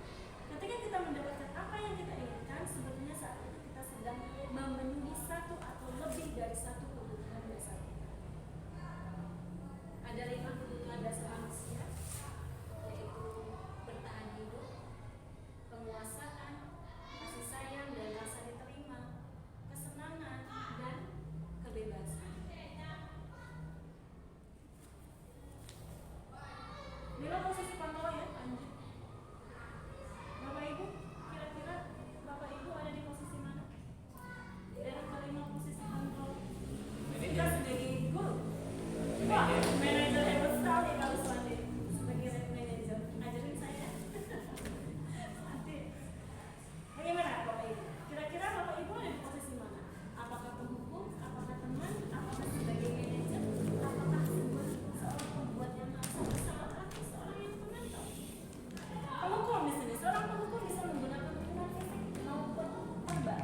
Ketika kita mendapatkan apa yang kita inginkan, sebetulnya saat itu kita sedang memenuhi satu atau lebih dari satu kebutuhan dasar kita. Ada 5 kebutuhan dasar manusia, yaitu bertahan hidup, penguasaan, kasih sayang dan rasa diterima, kesenangan, dan kebebasan. Bila posisi pantau ya, lanjut. Bapak Ibu, kira-kira Bapak Ibu ada di posisi mana? Dari kelima posisi pantau. Kita sebagai guru. Wah, manajer hebat sekali kalau Suwandi sebagai manajer. Ajarin saya. Nanti. Bagaimana Bapak Ibu? Kira-kira Bapak Ibu ada di posisi mana? Apakah penghukum? Apakah teman? Apakah sebagai manajer? Apakah seorang pembuat yang masuk bersama atau seorang yang pemantau? Penghukum di sini, seorang penghukum bisa menggunakan hukuman fisik maupun verbal.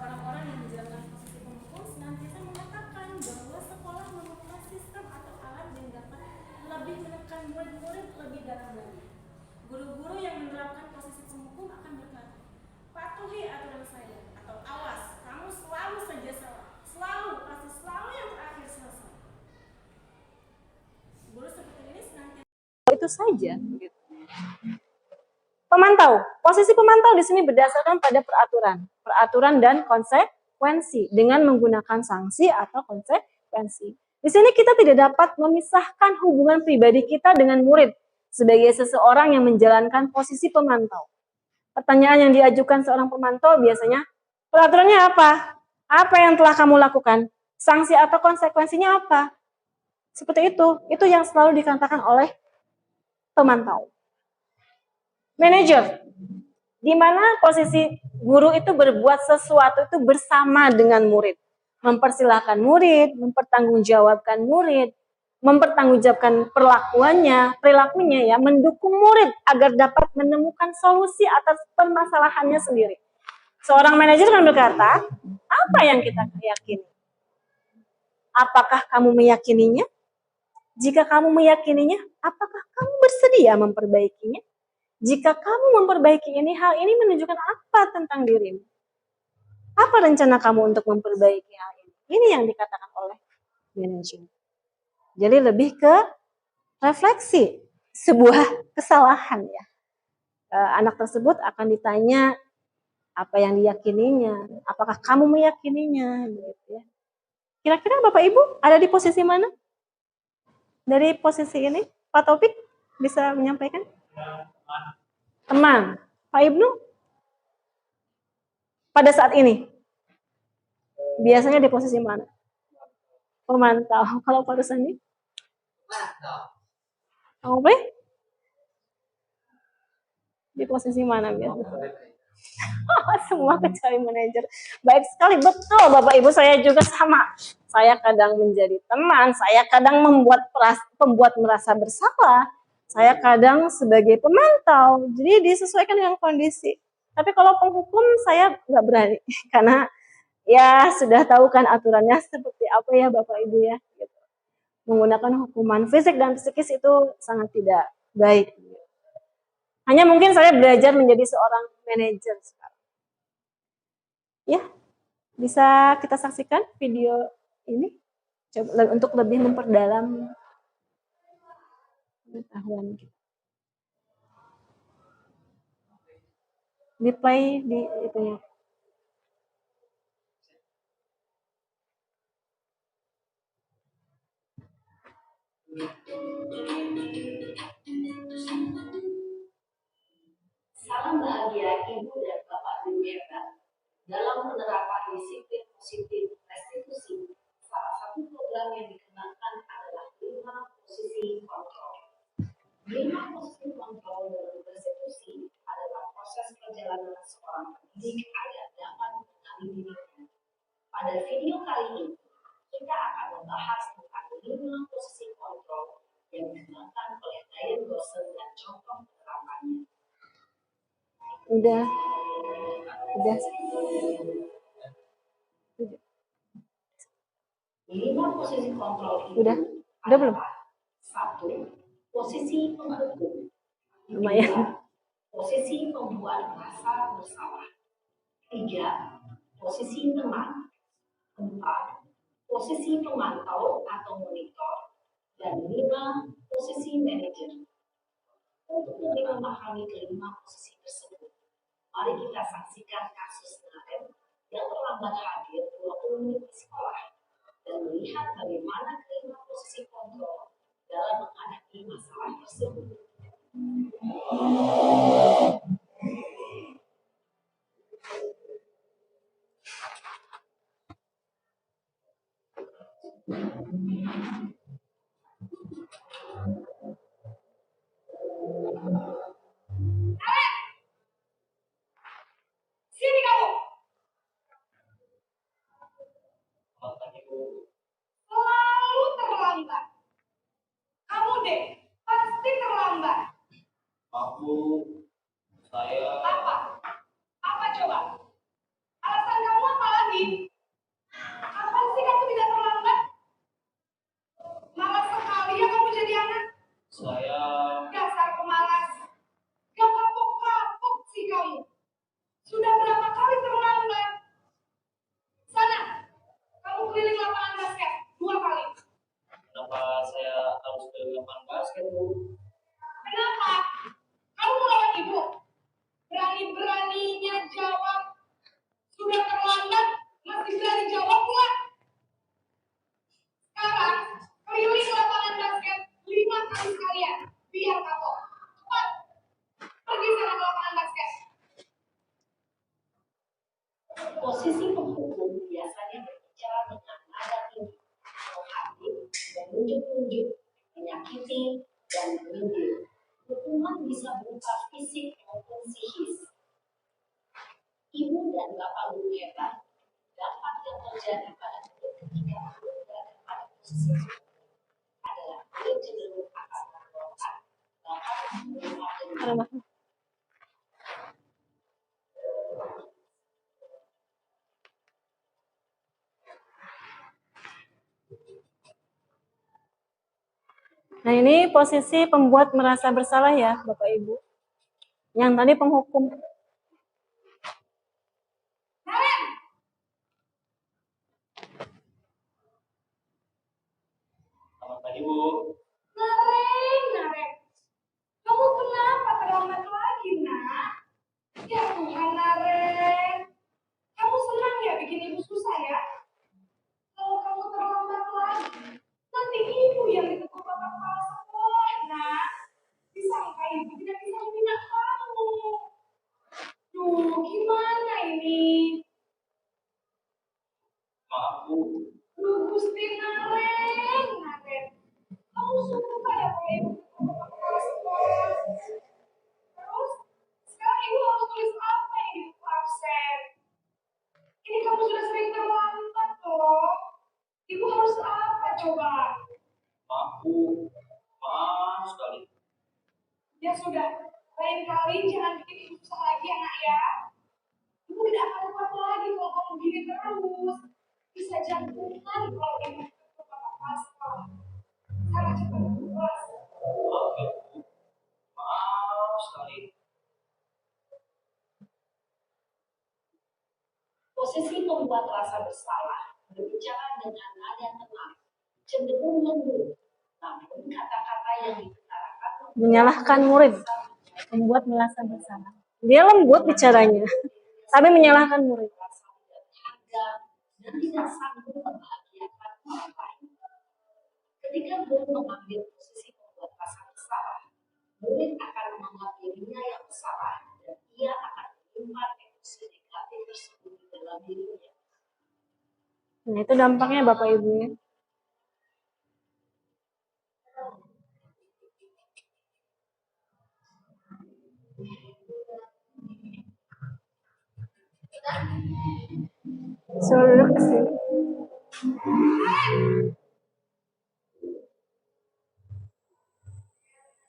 Orang-orang yang menjalankan posisi penghukum senantiasa mengatakan bahwa sekolah memerlukan sistem atau alat yang dapat lebih menekan murid-murid lebih dalam lagi. Guru-guru yang menerapkan posisi penghukum akan berkata, patuhi aturan saya, atau awas, kamu selalu saja salah, pasti selalu yang terakhir selesai. Guru seperti ini senantiasa Itu saja. Gitu. Pemantau. Posisi pemantau di sini berdasarkan pada peraturan dan konsekuensi dengan menggunakan sanksi atau konsekuensi. Di sini kita tidak dapat memisahkan hubungan pribadi kita dengan murid sebagai seseorang yang menjalankan posisi pemantau. Pertanyaan yang diajukan seorang pemantau biasanya, peraturannya apa? Apa yang telah kamu lakukan? Sanksi atau konsekuensinya apa? Seperti itu yang selalu dikatakan oleh pemantau. Manajer, di mana posisi guru itu berbuat sesuatu itu bersama dengan murid. Mempersilahkan murid, mempertanggungjawabkan murid, mempertanggungjawabkan perilakunya ya, mendukung murid agar dapat menemukan solusi atas permasalahannya sendiri. Seorang manajer kan berkata, apa yang kita yakini? Apakah kamu meyakininya? Jika kamu meyakininya, apakah kamu bersedia memperbaikinya? Jika kamu memperbaiki ini, hal ini menunjukkan apa tentang dirimu? Apa rencana kamu untuk memperbaiki hal ini? Ini yang dikatakan oleh manajer. Jadi lebih ke refleksi sebuah kesalahan ya. Anak tersebut akan ditanya apa yang diyakininya, apakah kamu meyakininya, gitu ya. Kira-kira Bapak Ibu ada di posisi mana? Dari posisi ini, Pak Taufik bisa menyampaikan? Teman. Pak Ibnu? Pada saat ini, biasanya di posisi mana? Pemantau. Kalau Pak Rusani? Kamu boleh? Di posisi mana biasanya? Semua kecuali manajer. Baik sekali, betul Bapak Ibu, saya juga sama. Saya kadang menjadi teman, saya kadang pembuat merasa bersalah, saya kadang sebagai pemantau. Jadi disesuaikan dengan kondisi. Tapi kalau penghukum saya nggak berani, karena ya sudah tahu kan aturannya seperti apa ya Bapak Ibu ya. Gitu. Menggunakan hukuman fisik dan psikis itu sangat tidak baik. Hanya mungkin saya belajar menjadi seorang manajer sekarang. Ya, bisa kita saksikan video ini coba untuk lebih memperdalam pengetahuan kita. Di play di itunya. Salam bahagia Ibu dan Bapak Guru hebat. Dalam penerapan disiplin positif restitusi, salah satu program yang dikenakan adalah 5 posisi kontrol. 5 posisi kontrol dalam restitusi adalah proses perjalanan seorang pendidik agar dapat mengenali dirinya. Pada video kali ini, kita akan membahas tentang 5 posisi kontrol yang digunakan oleh Diane Gosel dan contoh penerapannya. Udah. 5 posisi kontrol itu Udah belum? 1. Posisi penghukum. Lumayan. 2. Posisi pembuat merasa bersalah. 3. Posisi teman. 4. Posisi pemantau atau monitor. Dan 5. Posisi manajer. Untuk lebih memahami kelima posisi tersebut, mari kita saksikan kasus Nadem yang terlambat hadir 20 menit di sekolah dan melihat bagaimana kelima posisi kontrol dalam menghadapi masalah tersebut. Sini kamu. Selalu terlambat. Kamu deh, pasti terlambat. Aku, saya. Apa? Apa coba? Alasan kamu apa lagi? Kapan sih kamu tidak terlambat? Malas sekali ya kamu jadi anak. Saya. Dasar pemalas. Gak kapok-kapok sih kamu. Sudah berapa kali terlambat? Sana, kamu keliling lapangan basket 2 kali. Kenapa saya harus ke lapangan basket, Bu? Kenapa? Kamu mau lawan ibu? Berani-berani terjadi pada ketika guru berada pada posisi adalah guru cenderung akan melakukan bahkan menggunakan Nah, ini posisi pembuat merasa bersalah ya, Bapak Ibu. Yang tadi penghukum. Selamat pagi, Bu. Nareng. Kamu kenapa terlambat lagi, nak? Ya Tuhan, Nareng. Kamu senang ya bikin ibu susah ya? Kalau kamu terlambat lagi, nanti ibu yang ditegur bapak kepala sekolah, nak. Disangka ibu tidak bisa membina kamu. Duh, gimana ini? Maaf, Bu. Duh, Gusti Nareng. Kamu suka ya kalau ibu ditegur bapak kepala sekolah? Terus, sekarang ibu harus tulis apa ini di buku absen? Ini kamu sudah sering terlambat loh. Ibu harus apa coba? Maaf, Bu. Maaf sekali. Ya sudah, lain kali jangan bikin ibu susah lagi ya nak ya. Ibu tidak akan kuat lagi kalau kamu gini terus. Bisa jantungan kalau ibu ke bapak pasal. Sana cepat kelas. Maaf ya, Bu. Maaf sekali. posisi pembuat rasa bersalah berbicara dengan nada tenang, cenderung lembut, namun kata-kata yang diutarakan Menyalahkan murid. Membuat merasa bersalah. Dia lembut bicaranya. Tapi menyalahkan murid. merasa tidak berharga dan tidak sanggup membahagiakan orang lain. Ketika guru mengambil posisi pembuat rasa bersalah, murid akan menganggap dirinya yang bersalah dan ia akan menyimpan emosi negatif tersebut di dalam dirinya. Nah, itu dampaknya Bapak Ibu ya. Suruh duduk ke sini.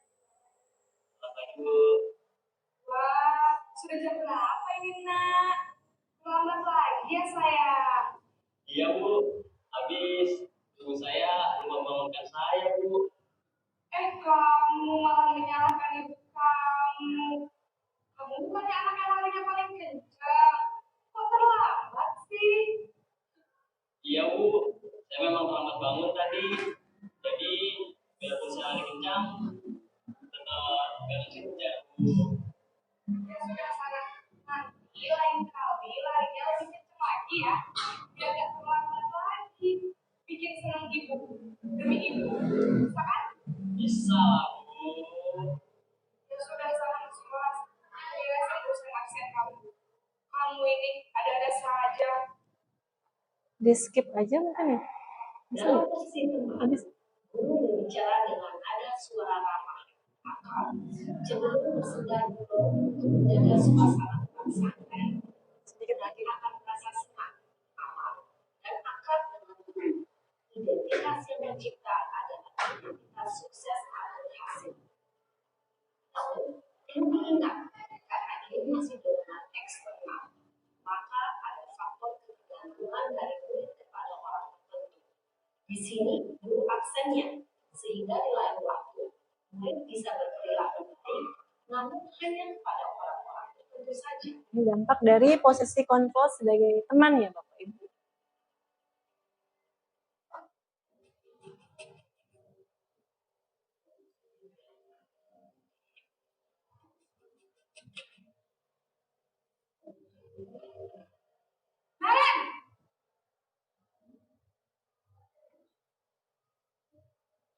Selamat pagi, Bu. Wah, sudah jam berapa ini nak? Terlambat lagi ya sayang. Iya, Bu. Habis ibu saya membangunkan saya, Bu. Kamu malah menyalahkan ibu kamu. Kamu bukannya anak yang larinya paling kencang. Kok terlambat sih? Iya, Bu. Saya memang terlambat bangun tadi. Jadi, biarpun saya lari kencang, tetap gak kerja, Bu. Ya sudah sana. Nanti lain kali larinya lebih kencang lagi ya. Biar gak terlambat lagi. Bikin senang ibu. Demi ibu. Bisa kan? Bisa, Bu. Ya sudah sana masuk kelas. Akhirnya saya bosan absen kamu. Kamu ini ada-ada saja. Di skip aja mungkin ya. Bisa Dalam nggak? posisi teman, Habis. guru berbicara dengan nada suara ramah, maka cenderung bersegan untuk menjaga suasana tetap santai. Sedikit lagi akan merasa senang, aman, dan akrab dengan guru. Identitas yang tercipta adalah identitas sukses atau berhasil. Namun, perlu diingat, karena ini masih dorongan eksternal, maka ada faktor ketergantungan dari murid kepada orang tertentu. Di sini, guru absennya, sehingga di lain waktu, murid bisa berperilaku baik, namun hanya kepada orang-orang tertentu saja. Ini dampak dari posisi kontrol sebagai teman ya Bapak Ibu.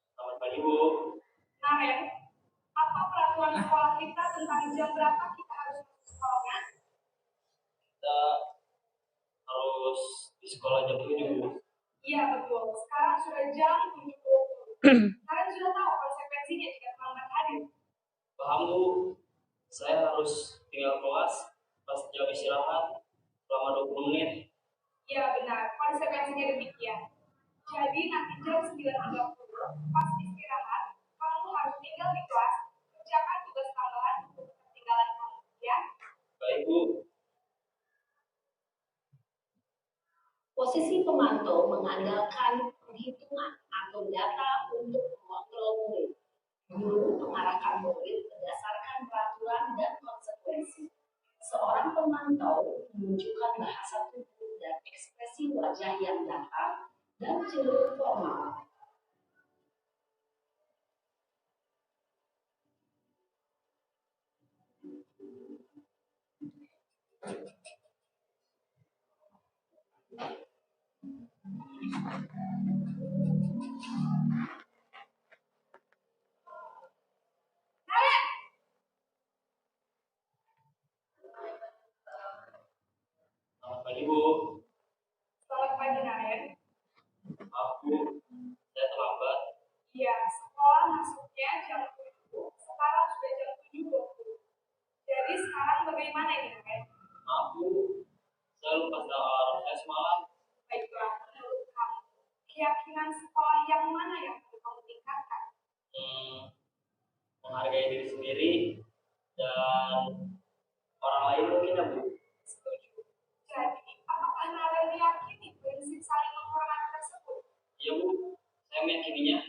Selamat pagi, Bu. Naren, apa peraturan sekolah kita tentang jam berapa kita harus masuk sekolahnya? Kita harus di sekolah jam 7, Bu. Iya betul, sekarang sudah jam 7. Kalian sudah tahu konsekuensinya jika terlambat hadir. Paham, Bu. Saya harus tinggal kelas pas jam istirahat selama 20 menit. Iya benar, Konsekuensinya demikian. Jadi nanti jam 9.30 pas istirahat, kamu harus tinggal di kelas, kerjakan tugas tambahan untuk ketinggalan kamu, ya. Baik, Bu. Posisi pemantau mengandalkan perhitungan atau data untuk mengontrol murid. Guru mengarahkan murid berdasarkan peraturan dan konsekuensi. Seorang pemantau menunjukkan bahasa tubuh dan ekspresi wajah yang datar dan cenderung formal. Selamat pagi, Bu. Selamat pagi, Naren. Maaf, Bu. Saya terlambat. Iya, sekolah masuknya jam 7, sekarang sudah jam 7.20. Jadi sekarang bagaimana ini, Naren? Maaf, Bu. Saya lupa sedang alarm saya semalam. Baiklah, menurut kamu, keyakinan sekolah yang mana yang perlu kamu tingkatkan? Menghargai diri sendiri dan orang lain mungkin ya, Bu. Setuju. Jadi, apakah Naren meyakini prinsip saling menghormati tersebut? Iya, Bu. Saya meyakininya.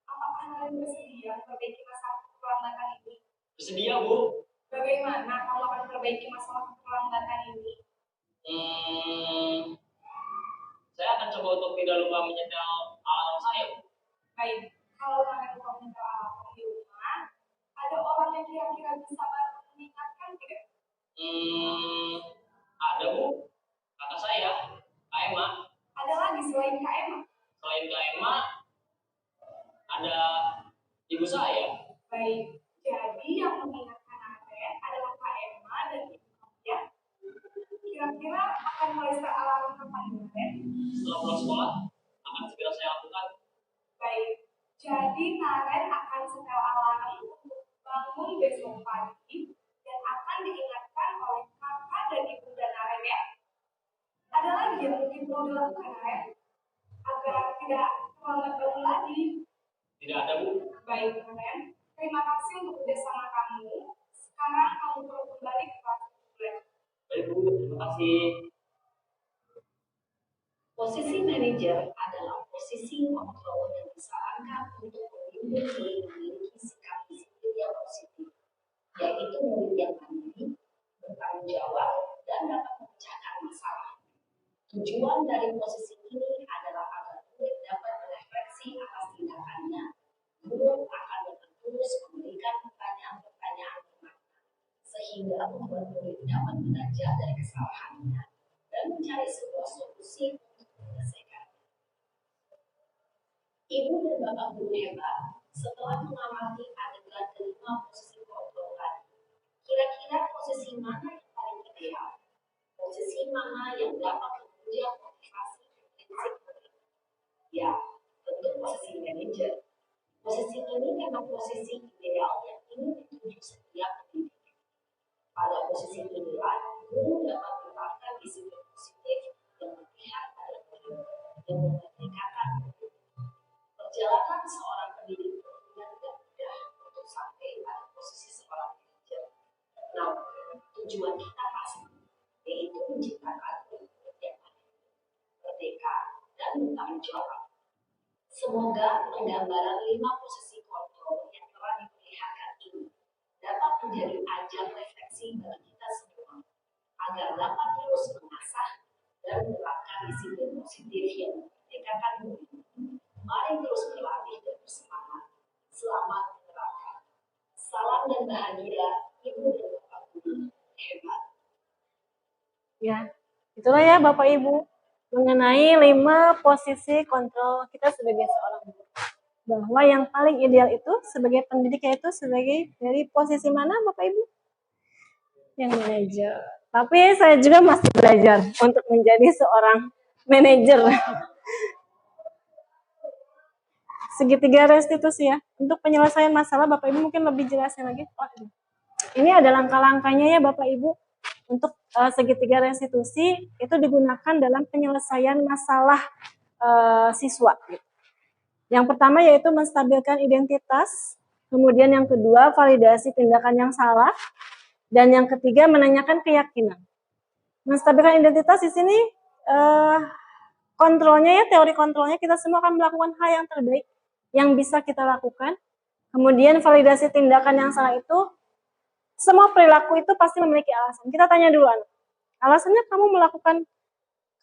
Apakah Naren bersedia memperbaiki masalah keterlambatan ini? Bersedia, Bu. Bagaimana kamu akan memperbaiki masalah keterlambatan ini? Saya akan coba untuk tidak lupa menyetel alarm saya, Bu. Baik, kalau Naren lupa menyetel alarm di rumah, ada orang yang kira-kira bisa bantu mengingatkan tidak? Ada, Bu. Kakak saya, Kak Emma. Ada lagi selain Kak Emma? Selain Kak Emma, ada ibu saya. Baik, jadi yang mengingatkan Naren adalah Kak Emma dan ibu kamu, ya. Kira-kira akan mulai start alarm kapan, Naren? Setelah pulang sekolah, akan segera saya lakukan. Baik, jadi Naren akan setel alarm untuk bangun besok pagi dan akan diingatkan oleh kakak dan ibunda Naren, ya. Ada lagi yang mungkin perlu dilakukan, Naren, agar tidak terlambat bangun lagi. Tidak ada, Bu. Baik, Naren. Terima kasih untuk kerjasama kamu. Sekarang kamu perlu kembali ke kelas belajar. Baik, Bu. Terima kasih. Posisi manajer adalah posisi kontrol yang disarankan untuk membimbing murid memiliki sikap disiplin yang positif, yaitu murid yang mandiri, bertanggung jawab, dan dapat memecahkan masalah. Tujuan dari posisi ini adalah agar murid dapat berefleksi atas tindakannya. Guru akan dengan tulus memberikan pertanyaan-pertanyaan bermakna, sehingga membuat murid dapat belajar dari kesalahannya dan mencari sebuah solusi untuk menyelesaikan. Ibu dan Bapak guru hebat, setelah mengamati adegan kelima posisi kontrol tadi, kira-kira posisi mana yang paling ideal? Posisi mana yang dapat menunjang motivasi prinsip murid? Ya, tentu posisi manajer. Posisi ini memang posisi ideal yang ingin dituju setiap pendidik. Pada posisi inilah, guru dapat menerapkan disiplin positif yang berpihak pada murid, yang memerdekakan murid. Perjalanan seorang pendidik tentunya tidak mudah untuk sampai pada posisi seorang manajer. Namun, tujuan kita pasti, yaitu menciptakan murid yang mandiri, merdeka, dan bertanggung jawab. Semoga penggambaran 5 posisi kontrol yang telah diperlihatkan ini dapat menjadi ajang refleksi bagi kita semua, agar dapat terus mengasah dan menerapkan disiplin positif yang memerdekakan murid. Mari terus berlatih dan bersemangat. Selamat menerapkan. Salam dan bahagia, Ibu dan Bapak Guru hebat. Ya, itulah ya Bapak Ibu mengenai 5 posisi kontrol kita sebagai seorang guru. Bahwa yang paling ideal itu sebagai pendidik yaitu sebagai dari posisi mana Bapak Ibu? Yang manajer. Tapi saya juga masih belajar untuk menjadi seorang manajer. Segitiga restitusi ya. Untuk penyelesaian masalah Bapak Ibu mungkin lebih jelasnya lagi. Oh, ini ada langkah-langkahnya ya Bapak Ibu untuk segitiga restitusi itu digunakan dalam penyelesaian masalah siswa. Gitu. Yang pertama yaitu menstabilkan identitas, kemudian yang kedua validasi tindakan yang salah, dan yang ketiga menanyakan keyakinan. Menstabilkan identitas di sini kontrolnya ya, teori kontrolnya kita semua akan melakukan hal yang terbaik yang bisa kita lakukan. Kemudian validasi tindakan yang salah itu, semua perilaku itu pasti memiliki alasan. Kita tanya dulu, alasannya kamu melakukan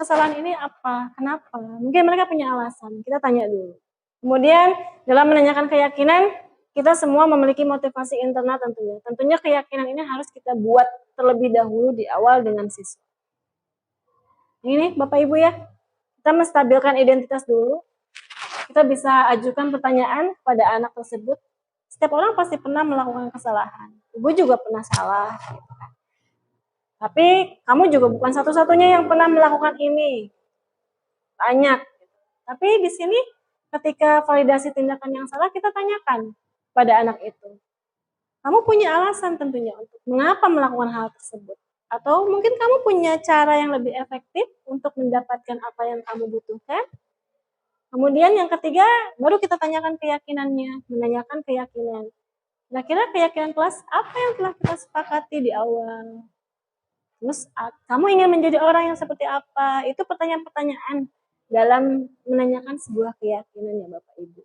kesalahan ini apa? Kenapa? Mungkin mereka punya alasan, kita tanya dulu. Kemudian dalam menanyakan keyakinan, kita semua memiliki motivasi internal tentunya. Tentunya keyakinan ini harus kita buat terlebih dahulu di awal dengan siswa. Ini Bapak Ibu ya, kita menstabilkan identitas dulu. Kita bisa ajukan pertanyaan pada anak tersebut. Setiap orang pasti pernah melakukan kesalahan. Ibu juga pernah salah. Gitu kan. Tapi kamu juga bukan satu-satunya yang pernah melakukan ini. Banyak. Tapi di sini ketika validasi tindakan yang salah, kita tanyakan pada anak itu. Kamu punya alasan tentunya untuk mengapa melakukan hal tersebut. Atau mungkin kamu punya cara yang lebih efektif untuk mendapatkan apa yang kamu butuhkan. Kemudian yang ketiga, baru kita tanyakan keyakinannya, menanyakan keyakinan. Kira-kira keyakinan kelas apa yang telah kita sepakati di awal? Terus kamu ingin menjadi orang yang seperti apa? Itu pertanyaan-pertanyaan dalam menanyakan sebuah keyakinan ya Bapak Ibu.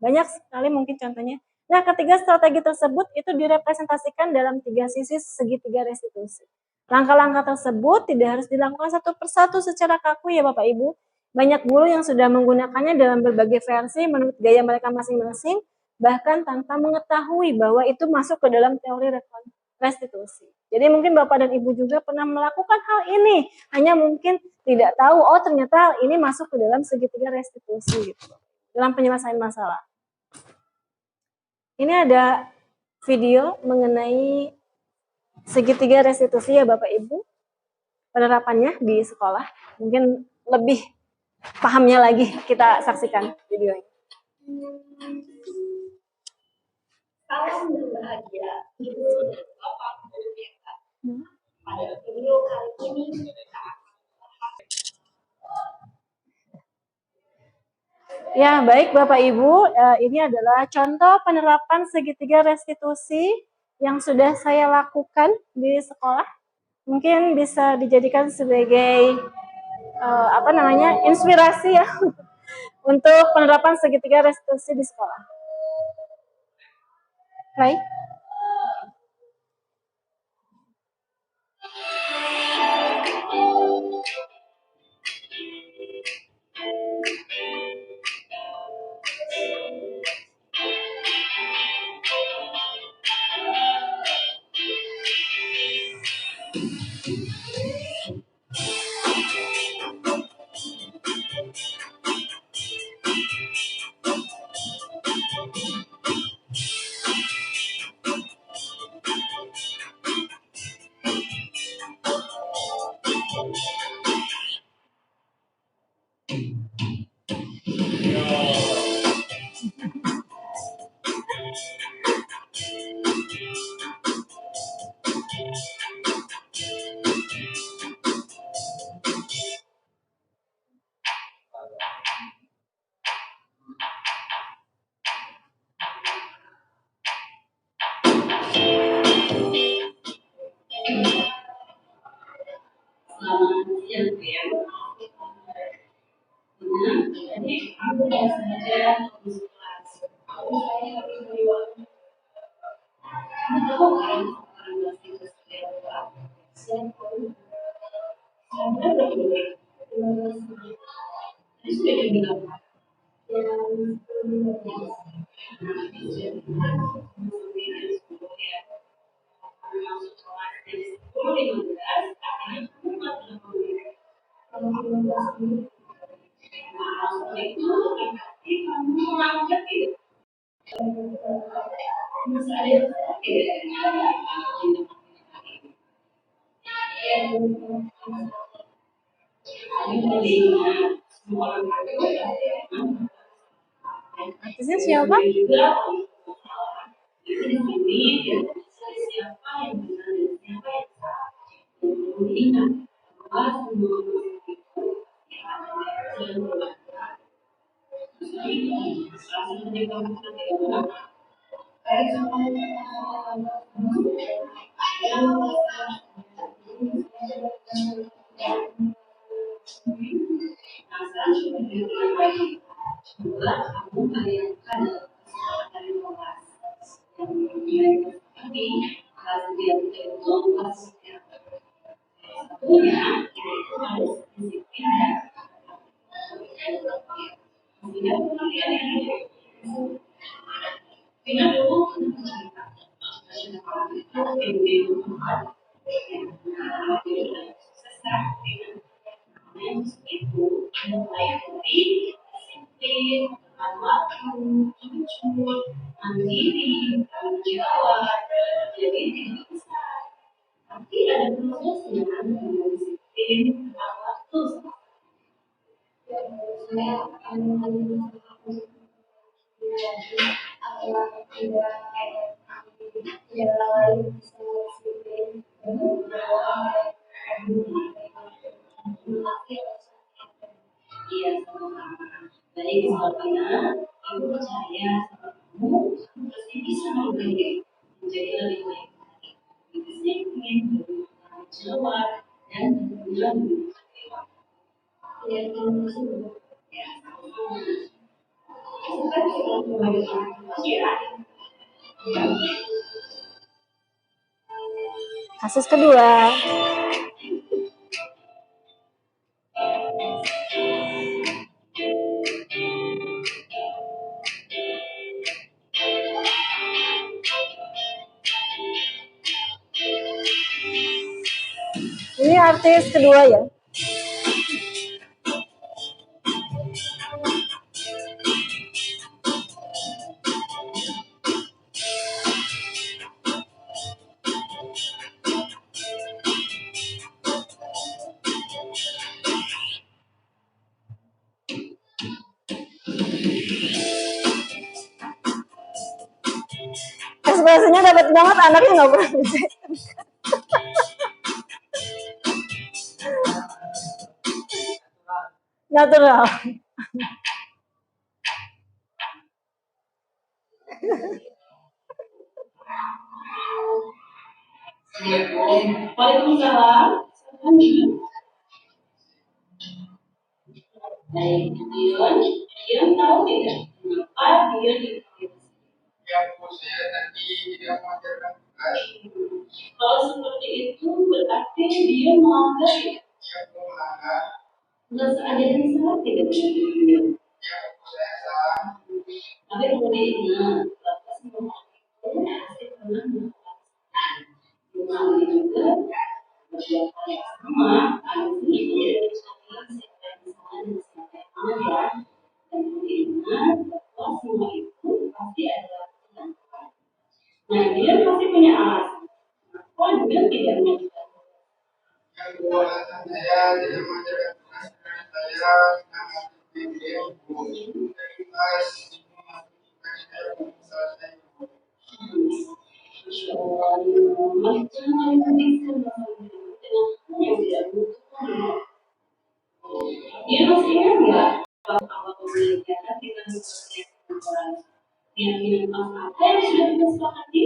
Banyak sekali mungkin contohnya. Nah, ketiga strategi tersebut itu direpresentasikan dalam 3 sisi segitiga restitusi. Langkah-langkah tersebut tidak harus dilakukan satu persatu secara kaku ya Bapak Ibu. Banyak guru yang sudah menggunakannya dalam berbagai versi menurut gaya mereka masing-masing, bahkan tanpa mengetahui bahwa itu masuk ke dalam teori restitusi. Jadi mungkin Bapak dan Ibu juga pernah melakukan hal ini, hanya mungkin tidak tahu, oh ternyata ini masuk ke dalam segitiga restitusi gitu, dalam penyelesaian masalah. Ini ada video mengenai segitiga restitusi ya Bapak Ibu, penerapannya di sekolah, mungkin lebih pahamnya lagi kita saksikan videonya. Salam berbahagia, Ibu dan Bapak guru BK. Pada video kali ini kita akan membahas. Ya, baik Bapak Ibu, ini adalah contoh penerapan segitiga restitusi yang sudah saya lakukan di sekolah. Mungkin bisa dijadikan sebagai inspirasi ya untuk penerapan segitiga restitusi di sekolah. Baik. Selamat siang, jadi aku langsung saja masuk kelas. Aku saya harus melihat. Kamu tahu kan orang itu seperti apa? Siapa? Saya berpikir. Ini sudah dibilang. Artisnya siapa? ingat bahwa semua itu ada jalan berbeda. Salah satu yang kamu adalah coba kamu bayangkan dari luas yang seperti kelas dia itu kelas satunya itu harus disiplin dan kemudian tidak dulu itu mulai dari disiplin, waktu, jujur, mandiri, tanggung jawab. Jadi tidak bisa. Tapi ada prosesnya dengan disiplin, waktu. Saya akan iya sama-sama. Baik, Salvina, ibu percaya sama kamu pasti bisa menjadi lebih baik lagi. Disiplin, bertanggung jawab, dan berguna dengan ya, terima kasih. Ya, sama-sama. Kita bisa Kasus kedua. Ini artis kedua ya. Ekspresinya dapat banget, anaknya nggak pernah bisa. Natural. Waalaikumsalam. Baik, Dion tahu tidak kenapa dia dipanggil? Saya tadi tidak mengajarkan tugas. Kalau seperti itu berarti dia melanggar ya? Dia melanggar. Nggak seajaran salah tidak benar. Ya, saya salah. Tapi kemudian ingat, bapak semua itu pasti pernah melakukan. Cuma juga beberapa yang sama, harus itu dari saya siapa yang salah dan siapa yang benar ya. Dan kemudian ingat bahwa semua itu pasti ada alasan. Nah, dia pasti punya alasan. Kok dia tidak mengajukan? Yang kedua alasan saya tidak mengajarkan tugas karena saya sangat video dari kelas saya belum selesai. Dia masih ingat nggak apa pembelajaran kita selesai keyakinan apa yang sudah kita sepakati?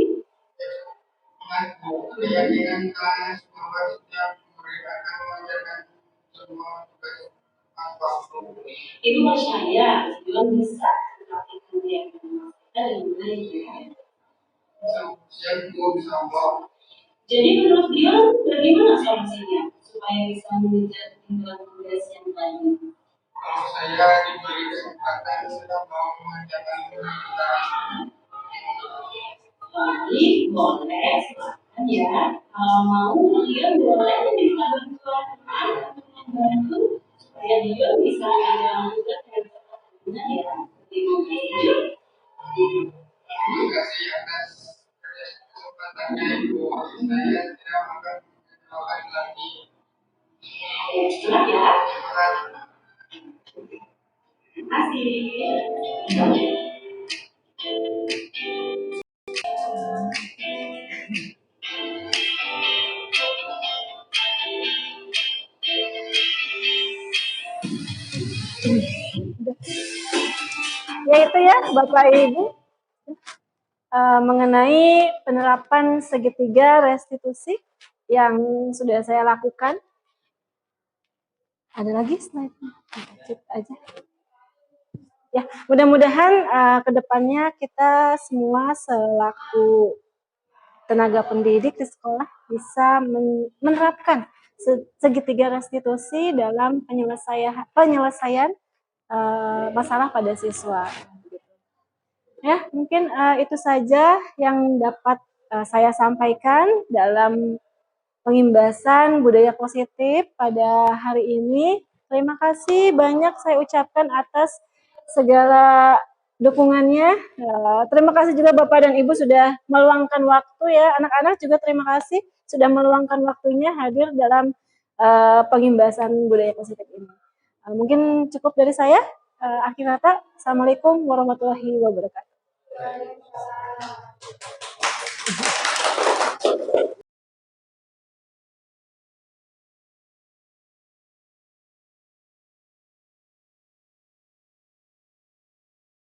Keyakinan kelas bahwa setiap mereka akan mengajarkan semua tugas apapun. Itu percaya, Tuhan bisa melakukan keyakinan kita dengan baik. Saya bisa Allah. Jadi menurut dia bagaimana solusinya supaya bisa mengejar tinggal tugas yang lain? Kalau saya diberi kesempatan sudah mau mengajarkan kita. Baik, boleh, silakan ya. Kalau mau, dia boleh bisa bantuan untuk membantu supaya dia bisa menjalankan tugas yang benar ya. Terima kasih. Terima kasih atas kesempatannya Ibu. Saya tidak akan mengecewakan lagi. Selamat ya. Terima kasih. Yaitu ya Bapak Ibu mengenai penerapan segitiga restitusi yang sudah saya lakukan. Ada lagi slide-nya? Cek aja. Ya, mudah-mudahan kedepannya kita semua selaku tenaga pendidik di sekolah bisa menerapkan segitiga restitusi dalam penyelesaian masalah pada siswa. Ya, mungkin itu saja yang dapat saya sampaikan dalam pengimbasan budaya positif pada hari ini. Terima kasih banyak saya ucapkan atas segala dukungannya. Terima kasih juga Bapak dan Ibu sudah meluangkan waktu ya. Anak-anak juga terima kasih sudah meluangkan waktunya hadir dalam pengimbasan budaya positif ini. Mungkin cukup dari saya. Akhir kata, Assalamualaikum warahmatullahi wabarakatuh.